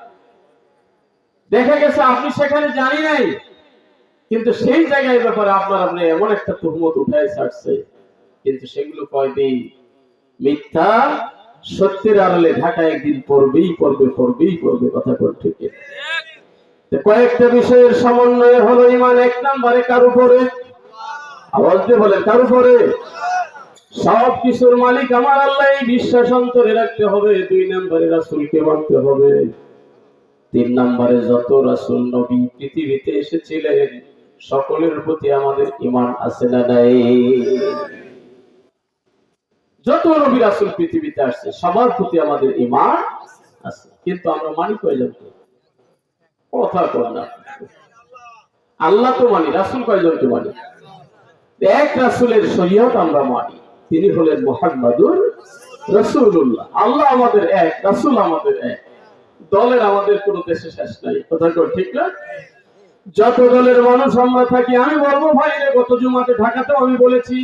S1: দেখা গেছে আপনি সেখানে জানি নাই, কিন্তু সেই জায়গায় ব্যাপারে আপনার আপনি এমন একটা তুহমত উঠায় ছাড়ছে, কিন্তু সেগুলো কয়দিন মিথ্যা, সত্যের আড়ালে ঢাকা একদিন পড়বেই পড়বে, পড়বেই পড়বে। কথা কয় ঠিক? কয়েকটা বিষয়ের সমন্বয় হলো ঈমান। 1 নম্বরে কার উপরে? আওয়াজ দিয়ে বলেন, কার উপরে? সব কিছুর মালিক আমার আল্লাহ, এই বিশ্বাস অন্তরে রাখতে হবে। 2 নম্বরে রাসূলকে মানতে হবে। 3 নম্বরে যত রাসূল নবী পৃথিবীতে এসেছিলেন, সকলের প্রতি আমাদের ঈমান আছে না নাই? যত নবী রাসূল পৃথিবীতে আসছে, সবার প্রতি আমাদের ঈমান আছে, কিন্তু আমরা মানি কয়জনকে? কথা কর না। আল্লাহ তো মানি, রাসূল কয়জনকে মানি? এক রাসূলের শরীয়ত আমরা মানি, তিনি হলেন মুহাম্মাদুর রাসূলুল্লাহ। আল্লাহ আমাদের এক, রাসূল আমাদের এক, দলের আমাদের কোনো দেশে শেষ নাই। কথা কর ঠিক না? যত দলের মানুষ আমরা থাকি, আমি বলবো ভাইরে, গত জুমাতে ঢাকাতেও আমি বলেছি,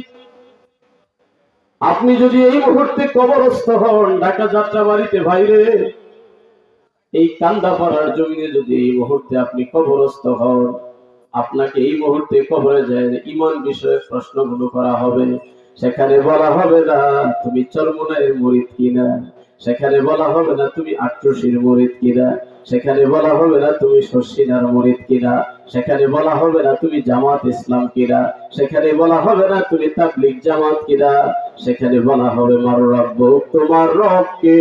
S1: আপনি যদি এই মুহূর্তে কবরস্থ হন ঢাকা যাত্রাবাড়িতে, ভাইরে, এই কান্দাপাড়ার জমিনে যদি এই মুহূর্তে আপনি কবরস্থ হন, আপনাকে এই মুহূর্তে কবরে যায় ঈমান বিষয়ক প্রশ্নগুলো করা হবে। সেখানে বলা হবে না তুমি চরমোনাইয়ের মুরিদ কিনা, সেখানে বলা হবে না তুমি আট্রসির মুরিদ কিনা, সেখানে বলা হবে না তুমি শর্ষিনার মুরিদ কিনা, সেখানে বলা হবে না তুমি জামাত ইসলাম কিনা, সেখানে বলা হবে না তুমি তাবলীগ জামাত কিনা, সেখানে বলা হবে মারো রাব্বু, তোমার রবকে।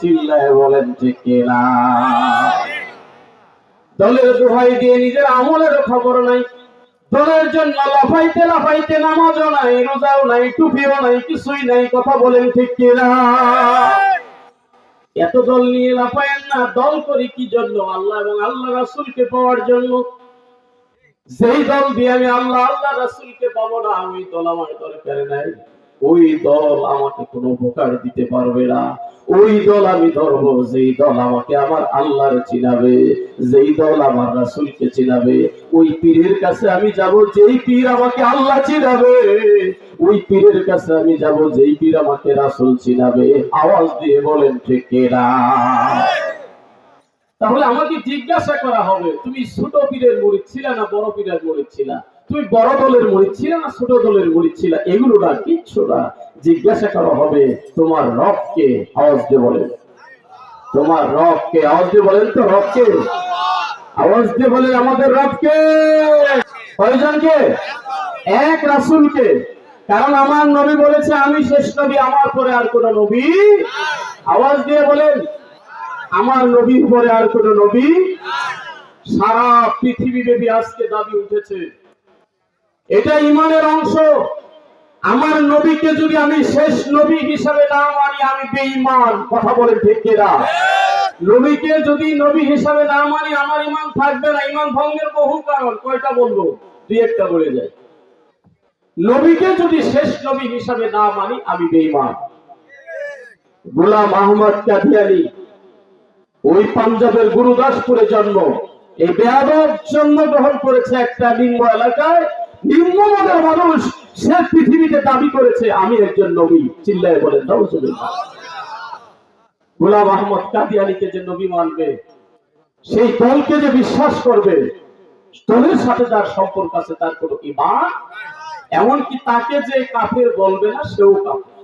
S1: চিল্লায় বলেন ঠিক কিনা? দলের দোহাই দিয়ে নিজের আমলেরও খবর নাই, দলের জন্য লাফাইতে লাফাইতে নামাজও নাই, রোজাও নাই, টুপিও নাই, কিছুই নাই। কথা বলেন ঠিক কিনা? এত দল নিয়ে লাফায়েন না। দল করি কি জন্য? আল্লাহ এবং আল্লাহ রাসূলকে পাওয়ার জন্য। যেই দল দিয়ে আমি আল্লাহ আল্লাহ রাসূলকে পাবো না, ওই দল আমার দরকার নাই। ওই দল আমাকে কোনো উপকার দিতে পারবে না। ওই দল আমি ধরবো যেই দল আমাকে আমার আল্লাহর চিনাবে, যেই দল আমার রাসূলকে চিনাবে। ওই পীরের কাছে আমি যাব যেই পীর আমাকে আল্লাহ চিনাবে, ওই পীরের কাছে আমি যাব যেই পীর আমাকে রাসূল চিনাবে। আওয়াজ দিয়ে বলেন ঠিক কিনা? তাহলে আমাকে জিজ্ঞাসা করা হবে তুমি ছোট পীরের মুরিদ ছিলা না বড় পীরের মুরিদ ছিলা, তুমি বড় দলের মুরিদ ছিলা না ছোট দলের মুরিদ ছিলা। এগুলো না, কিচ্ছু না। জিজ্ঞাসা করা হবে তোমার রবকে। আওয়াজ দিয়ে বলেন তোমার রবকে। আওয়াজ দিয়ে বলেন তো রবকে। আওয়াজ দিয়ে বলেন আমাদের রবকে। কয়জনকে? এক, রাসূলকে। কারণ আমার নবী বলেছে আমি শেষ নবী, আমার পরে আর কোন নবী। আওয়াজ দিয়ে বলেন আমার নবীর পরে আর কোন নবী। সারা পৃথিবীব্যাপী আজকে দাবি উঠেছে, এটা ঈমানের অংশ। আমার নবীকে যদি আমি শেষ নবী হিসাবে না মানি, আমি বেঈমান। কথা বলেন ঠিক কিনা? নবীকে যদি নবী হিসাবে না মানি, আমার ঈমান থাকবে না। ঈমান ভঙ্গের বহু কারণ, কয়টা বলবো? দুই একটা বলে যাই। নবীকে যদি শেষ নবী হিসাবে না মানি, আমি বেঈমান। গোলাম আহমদ কাদিয়ানী, ওই পাঞ্জাবের গুরুদাসপুরে জন্ম। এই বেয়াদব জন্মগ্রহণ করেছে একটা নিম্ন এলাকায়। নিম্নমানের মানুষ, সে পৃথিবীতে দাবি করেছে আমি একজন নবী। চিল্লায় বলেন নাউজুবিল্লাহ। গোলাম আহমদ কাদিয়ানীকে যে নবী মানবে, সেই দলকে যে বিশ্বাস করবে, দলের সাথে যার সম্পর্ক আছে তার কোনো ঈমান, এমনকি তাকে যে কাফের বলবে না, সেও কাফের।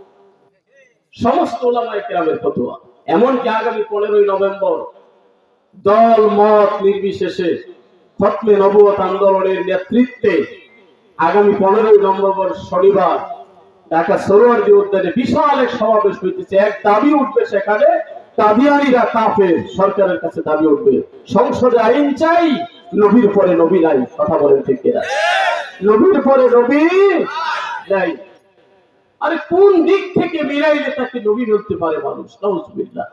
S1: সমস্ত উলামায়ে কেরামের ফতোয়া। এমনকি আগামী 15ই নভেম্বর দল মত নির্বিশেষে খতমে নবুয়ত আন্দোলনের নেতৃত্বে আগামী 15ই নভেম্বর শনিবার ঢাকা সরোয়ার্দী উদ্যানে বিশাল এক সমাবেশ হইতেছে। এক দাবি উঠবে সেখানে, কাদিয়ানীরা কাফের। সরকারের কাছে দাবি উঠবে, সংসদে আইন চাই, নবীর পরে নবী নাই। কথা বলেন ঠিক কিনা? নবীর পরে নবী নাই। আরে কোন দিক থেকে মিলাইলে তাকে নবী বলতে পারে মানুষ? নাউজুবিল্লাহ।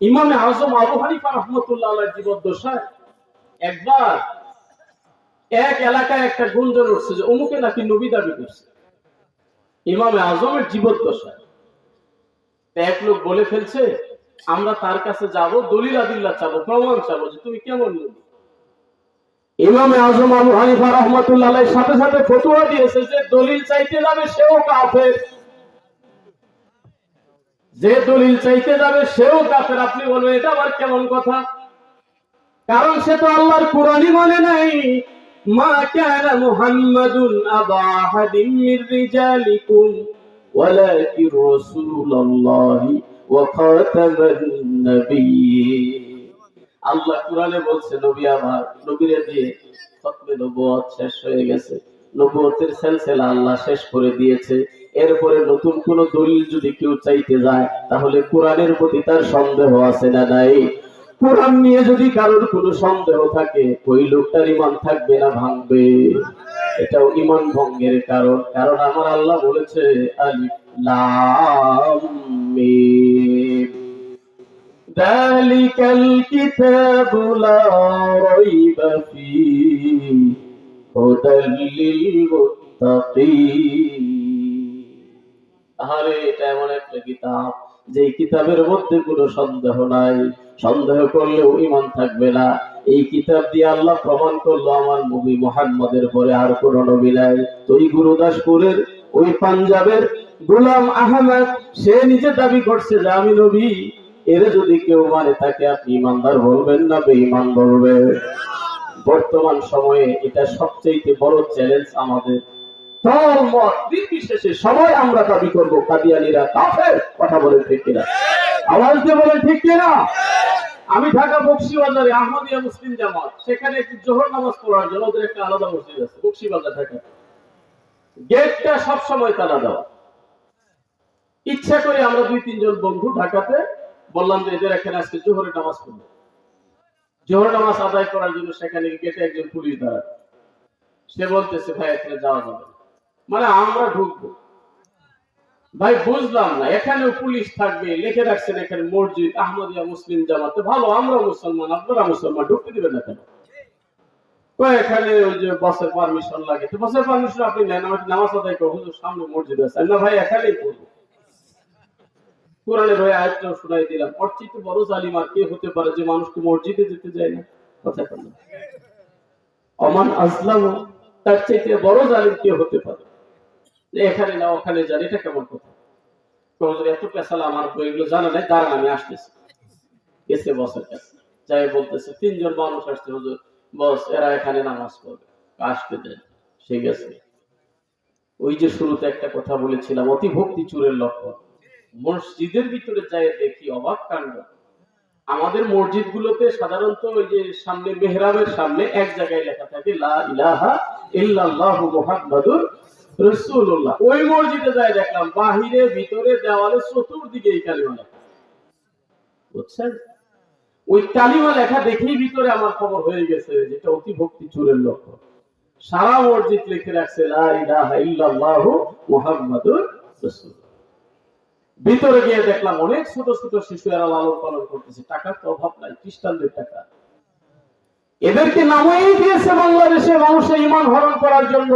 S1: ইমামে আজম আবু হানিফা রাহমাতুল্লাহ আলাইহির জীবদ্দশায় একবার এক এলাকায় একটা গুঞ্জন উঠছে যে অমুকে নাকি নবী দাবি করছে। ইমামে আজমের জীবদ্দশায় এক লোক বলে ফেলছে আমরা তার কাছে যাব, দলিল আদিল্লাহ চাবো, প্রমাণ চাবো যে তুমি কেমন নবী। ইমামে আজম আবু হানিফা রাহমাতুল্লাহ আলাইহির সাথে সাথে ফতোয়া দিয়েছে যে দলিল চাইতে যাবে সেও কাফের, যে দলিল চাইতে যাবে সেও কাফের। আপনি বলবেন এটা আবার কেমন কথা? কারণ সে তো আল্লাহর কুরআনই মানে নাই। মা কানা মুহাম্মাদুন আবা আহাদিন মির রিজালিকুম ওয়ালাকির রাসূলুল্লাহি ওয়া খাতামান নাবিয়্যিন। আল্লাহ কুরআনে বলছে নবী আমার, নবীরে দিয়ে খতমে নবুয়ত শেষ হয়ে গেছে, নবুয়তের সিলসিলা আল্লাহ শেষ করে দিয়েছে। এরপরে নতুন কোন দলিল যদি কেউ চাইতে যায়, তাহলে কোরআনের প্রতি তার সন্দেহ আছে না নাই? কোরআন নিয়ে যদি কারোর কোনো সন্দেহ থাকে, ওই লোকটার ঈমান থাকবে না ভাঙবে। এটাও ঈমান ভঙ্গের কারণ। কারণ আমার আল্লাহ বলেছে আলিফ লাম মিম যালিকাল কিতাবু লা রাইবা ফীহি হুদাল লিল মুত্তাকিন। তাহলে এটা এমন একটা কিতাব, যে কিতাবের মধ্যে কোনো সন্দেহ নাই। সন্দেহ করলেও ঈমান থাকবে না। এই কিতাব দিয়ে আল্লাহ প্রমাণ করলো আমার নবী মুহাম্মদের পরে আর কোনো নবী নাই। তো এই গুরুদাসপুরের ওই পাঞ্জাবের গোলাম আহমদ, সে নিজে দাবি করছে যে আমি নবী। এর যদি কেউ মানে তাকে আপনি ইমানদার বলবেন না বেঈমান বলবেন? বর্তমান সময়ে এটা সবচেয়ে বড় চ্যালেঞ্জ আমাদের। দল মত নির্বিশেষে সবাই আমরা দাবি করবো কাদিয়ানীরা কাফের। কথা বলেন ঠিক কিনা? আওয়াজ দিয়ে বলেন ঠিক কিনা? আমি ঢাকা বকশীবাজারে আহমদিয়া মুসলিম জামাত, সেখানে একটি জোহর নামাজ পড়ার জন্য ওদের একটা আলাদা মসজিদ আছে বকশীবাজার ঢাকা। গেটটা সবসময় তালা দেওয়া। ইচ্ছা করে আমরা 2-3 জন বন্ধু ঢাকাতে বললাম যে এদের এখানে আজকে জোহরের নামাজ পড়বো। জোহর নামাজ আদায় করার জন্য সেখানে গেটে একজন পুলিশ দাঁড়ায়। সে বলতেছে ভাই এখানে যাওয়া যাবে, মানে আমরা ঢুকবো। ভাই বুঝলাম না, এখানেও পুলিশ থাকবে, লিখে রাখছেন এখানে মসজিদ আহমদিয়া মুসলিম জামাতে, ভালো আমরা মুসলমান আপনারা মুসলমান, ঢুকতে দিবেন না কেন? এখানে ওই যে বসের পারমিশন লাগে। তো বসের পারমিশন আপনি নেন, আমাকে নামাজ আদায় করবো, হুজুর সামনে মসজিদ আছে। না ভাই এখানেই পড়বো। কোরআনের ওই আয়াতটাও শোনাই দিলাম। অর্চিত বড় জালিম আর কে হতে পারে যে মানুষকে মসজিদে যেতে যায় না? কথা বল। অমান আসলাম, তার চাইতে বড় জালিম কে হতে পারে? এখানে না ওখানে যান, এটা কেমন কথা? এত পেশালা আমার এগুলো জানা নাই, দাঁড়ান আমি আসতেছি। গেছে বসের কাছে, যাই বলতেছে 3 জন মানুষ আসছে, হুজুর বস এরা এখানে নামাজ পড়বে, আসতে দেন। সে গেছে। ওই যে শুরুতে একটা কথা বলেছিলাম, অতি ভক্তি চুরের লক্ষণ। মসজিদের ভিতরে যাই দেখি অবাক কাণ্ড। আমাদের মসজিদ গুলোতে সাধারণত ওই যে সামনে মেহরাবের সামনে এক জায়গায় লেখা থাকে লা ইলাহা ইল্লাল্লাহু মুহাম্মাদুর রাসূলুল্লাহ। ওই মসজিদে যাই দেখলাম বাহিরে ভিতরে দেওয়ালে চতুর্দিকে এই কালিমা লেখা। বুঝছেন? ওই কালিমা লেখা দেখেই ভিতরে আমার খবর হয়ে গেছে যেটা অতি ভক্তি চুরের লক্ষণ। সারা মসজিদ লিখে রাখছে লা ইলাহা ইল্লাল্লাহু মুহাম্মাদুর রাসূলুল্লাহ। ভিতরে গিয়ে দেখলাম অনেক ছোট ছোট শিশু এরা লালন পালন করতেছে। টাকার তো অভাব নাই, খ্রিস্টানদের টাকা। এদেরকে নামই দিয়েছে বাংলাদেশে মানুষের ইমান হরণ করার জন্য,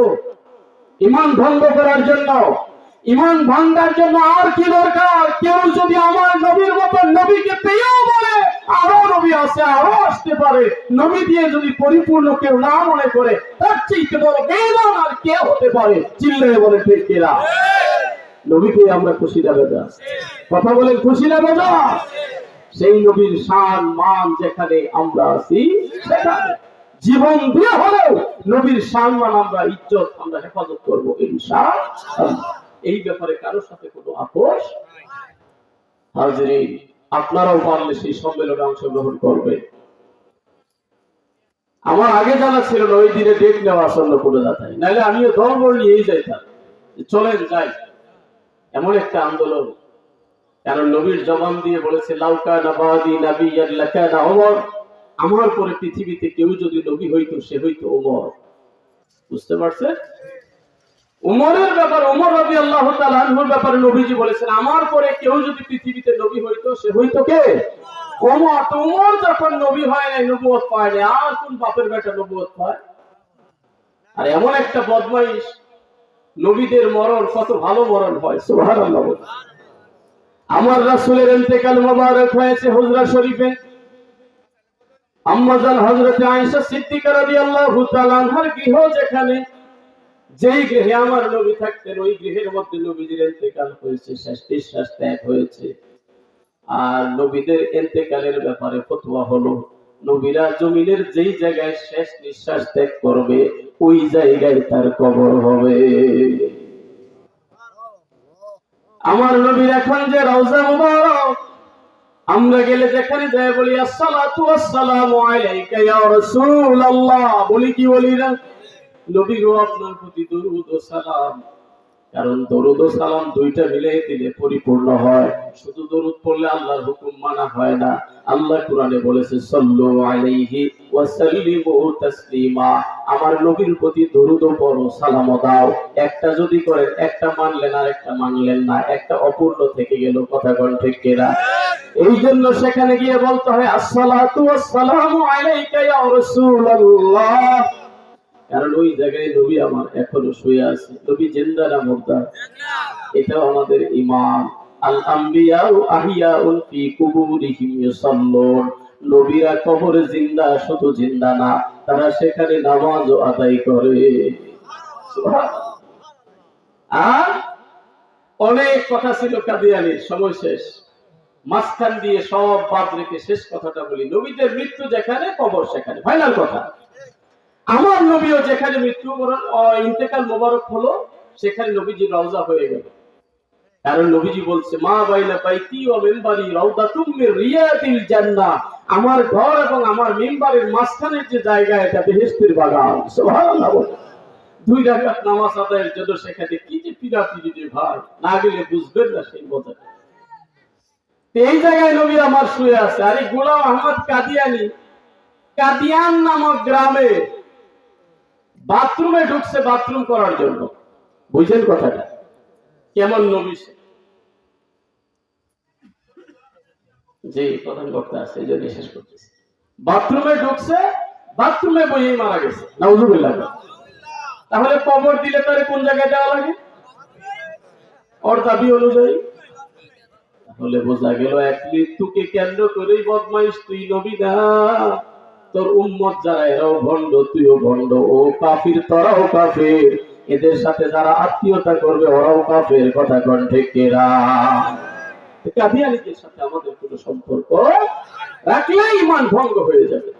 S1: ইমান ভঙ্গ করার জন্য। ইমান ভাঙার জন্য আর কি দরকার? কেউ যদি আমার নবীর মতো নবীকে পেয়েও বলে আরো নবী আছে, আরো আসতে পারে, নবী দিয়ে যদি পরিপূর্ণ কেউ না মনে করে, তার চেয়ে বড় বেঈমান আর কে হতে পারে? চিল্লায়ে বলে ঠিক কিনা? নবীকে আমরা খুশি না বেজা? কথা বলেন খুশি না বেজা? সেই নবীর শান মান যেখানে আমরা আছি সেখানে জীবন দিয়ে হলেও নবীর শান মান আমরা ইজ্জত আমরা হেফাজত করবো ইনশাআল্লাহ। এই ব্যাপারে কারোর সাথে কোনো আপোষ। হাজরিন, আপনারাও পারলে সেই সম্মেলনে অংশগ্রহণ করবেন। আমার আগে জানা ছিল না ওই দিনে ডেট নেওয়া আসন্ন কোনো যাতাই, নাহলে আমিও দলবল নিয়েই যাইতাম, চলেন যাই। এমন একটা আন্দোলন, কারণ নবীর জবান দিয়ে বলেছে লাউকা নাবাদি নাবিয়ান লাকানা ওমর, আমার পরে পৃথিবীতে কেউ যদি নবী হইতো সে হইতো ওমর। বুঝতে পারছে? উমরের ব্যাপারে, উমর রাদিয়াল্লাহু তাআলা আনহুর ব্যাপারে নবীজি বলেছেন আমার পরে কেউ যদি পৃথিবীতে নবী হইতো সে হইতো কে? ওমর। তো উমর যখন নবী হয় নাই, নবুয়ত পায় নাই, আর কোন বাপের বেটা নবুয়ত পায়? আর এমন একটা বদমাইশ, নবীদের মরণ কত ভালো মরণ হয়, সুবহানাল্লাহ। আমার রাসূলের ইন্তেকাল মোবারক হয়েছে হুজরা শরীফে। আম্মা জান হযরত আয়েশা সিদ্দিকা রাদিয়াল্লাহু তাআলা আনহার গৃহ যেখানে, যেই গৃহে আমার নবী থাকতেন, ওই গৃহের মধ্যে নবীজির ইন্তেকাল হয়েছে, শেষ নিঃশ্বাস ত্যাগ হয়েছে। আর নবীদের ইন্তেকালের ব্যাপারে ফতোয়া হলো নবীরা জমিনের যেই জায়গায় শেষ নিঃশ্বাস ত্যাগ করবে ওই জায়গায় তার কবর হবে। আমার নবীর এখন যে রওজা মুবারক, আমরা গেলে যেখানে যাই বলি আসসালাতু ওয়াসসালামু আলাইকা ইয়া রাসূলুল্লাহ, বলি কি বলি না? নবী গো আপনার প্রতি দরুদ ও সালাম। কারণ দরুদ ও সালাম দুইটা মিলে দিলে পরিপূর্ণ হয়। শুধু দরুদ পড়লে আল্লাহর হুকুম মানা হয় না। আল্লাহ কোরআনে বলেছে সাল্লু আলাইহি ওয়া সাল্লিমু তাসলিমা, আমার নবীর প্রতি দরুদ ও পড়ো, সালাম দাও। একটা যদি করেন, একটা মানলেন আর একটা মানলেন না, একটা অপূর্ণ থেকে গেল। কথা কোন ঠিক কিনা? এই জন্য সেখানে গিয়ে বলতে হয় আসসালাতু ওয়াসসালামু আলাইকা ইয়া রাসূলুল্লাহ। কারণ ওই জায়গায় নবী আমার এখনো শুয়ে আছে। নবী জিন্দা না মুর্দা? এটাও আমাদের ঈমান। আল আম্বিয়াউ আহিয়াউন ফি কুবুরিহিম ইউসাল্লুন, নবীরা কবরে জিন্দা, শুধু জিন্দা না, তারা সেখানে নামাজও আদায় করে। সুবহানাল্লাহ। আর অনেক কথা ছিল কাদিয়ানির, সময় শেষ। মাঝখান দিয়ে সব বাদ রেখে শেষ কথাটা বলি, নবীদের মৃত্যু যেখানে কবর সেখানে, ফাইনাল কথা। আমার নবীও যেখানে মৃত্যুবরণ ইন্তেকাল মোবারক হলো সেখানে নবীজি রওজা হয়ে গেল। কারণ নবীজি বলছে, মা বাইনা বাইতি ওয়া মিনবারি রাউদাতুম মির রিয়াদিল জান্নাহ, আমার ঘর এবং আমার মিম্বারের মাঝখানের যে জায়গা এটা বেহেশতের বাগান। সুবহানাল্লাহ। দুই রাকাত নামাজ আদায়ের জন্য সেখানে কি যে পিরাপিরি রে ভাই, না গেলে বুঝবেন না সেই মজা। এই জায়গায় নবী আমার শুয়ে আছে। আরে গোলাম আহমদ কাদিয়ানি কাদিয়ান নামক গ্রামে বাথরুমে ঢুকছে বাথরুম করার জন্য। বুঝছেন কথাটা? কেমন নবী সে? যে প্রধান বক্তা আছে এই জন্য শেষ করতেছে। বাথরুমে ঢুকছে, বাথরুমে বইয়েই মারা গেছে। নাউজুবিল্লাহ। তাহলে কবর দিলে তারে কোন জায়গায় দেওয়া লাগে? ওর দাবি অনুযায়ী। তাহলে বোঝা গেল এক মৃত্যুকে কেন্দ্র করেই বদমাইশ, তুই নবী না, তোর উম্মত যারা এরাও ভণ্ড, তুইও ভণ্ড, ও কাফির তোরাও কাফির, এদের সাথে যারা আত্মীয়তা করবে ওরাও কাফের। কথা কোন ঠিক কিনা? কাদিয়ানীদের সাথে আমাদের কোনো সম্পর্ক রাখলে ঈমান ভঙ্গ হয়ে যাবে।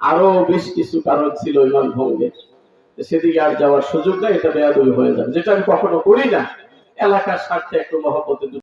S1: আরো বেশ কিছু কারণ ছিল ঈমান ভঙ্গের, সেদিকে আর যাওয়ার সুযোগ নাই, এটা বেয়াদবি হয়ে যাবে, যেটা আমি কখনো করি না। এলাকার স্বার্থে একটু মহব্বতে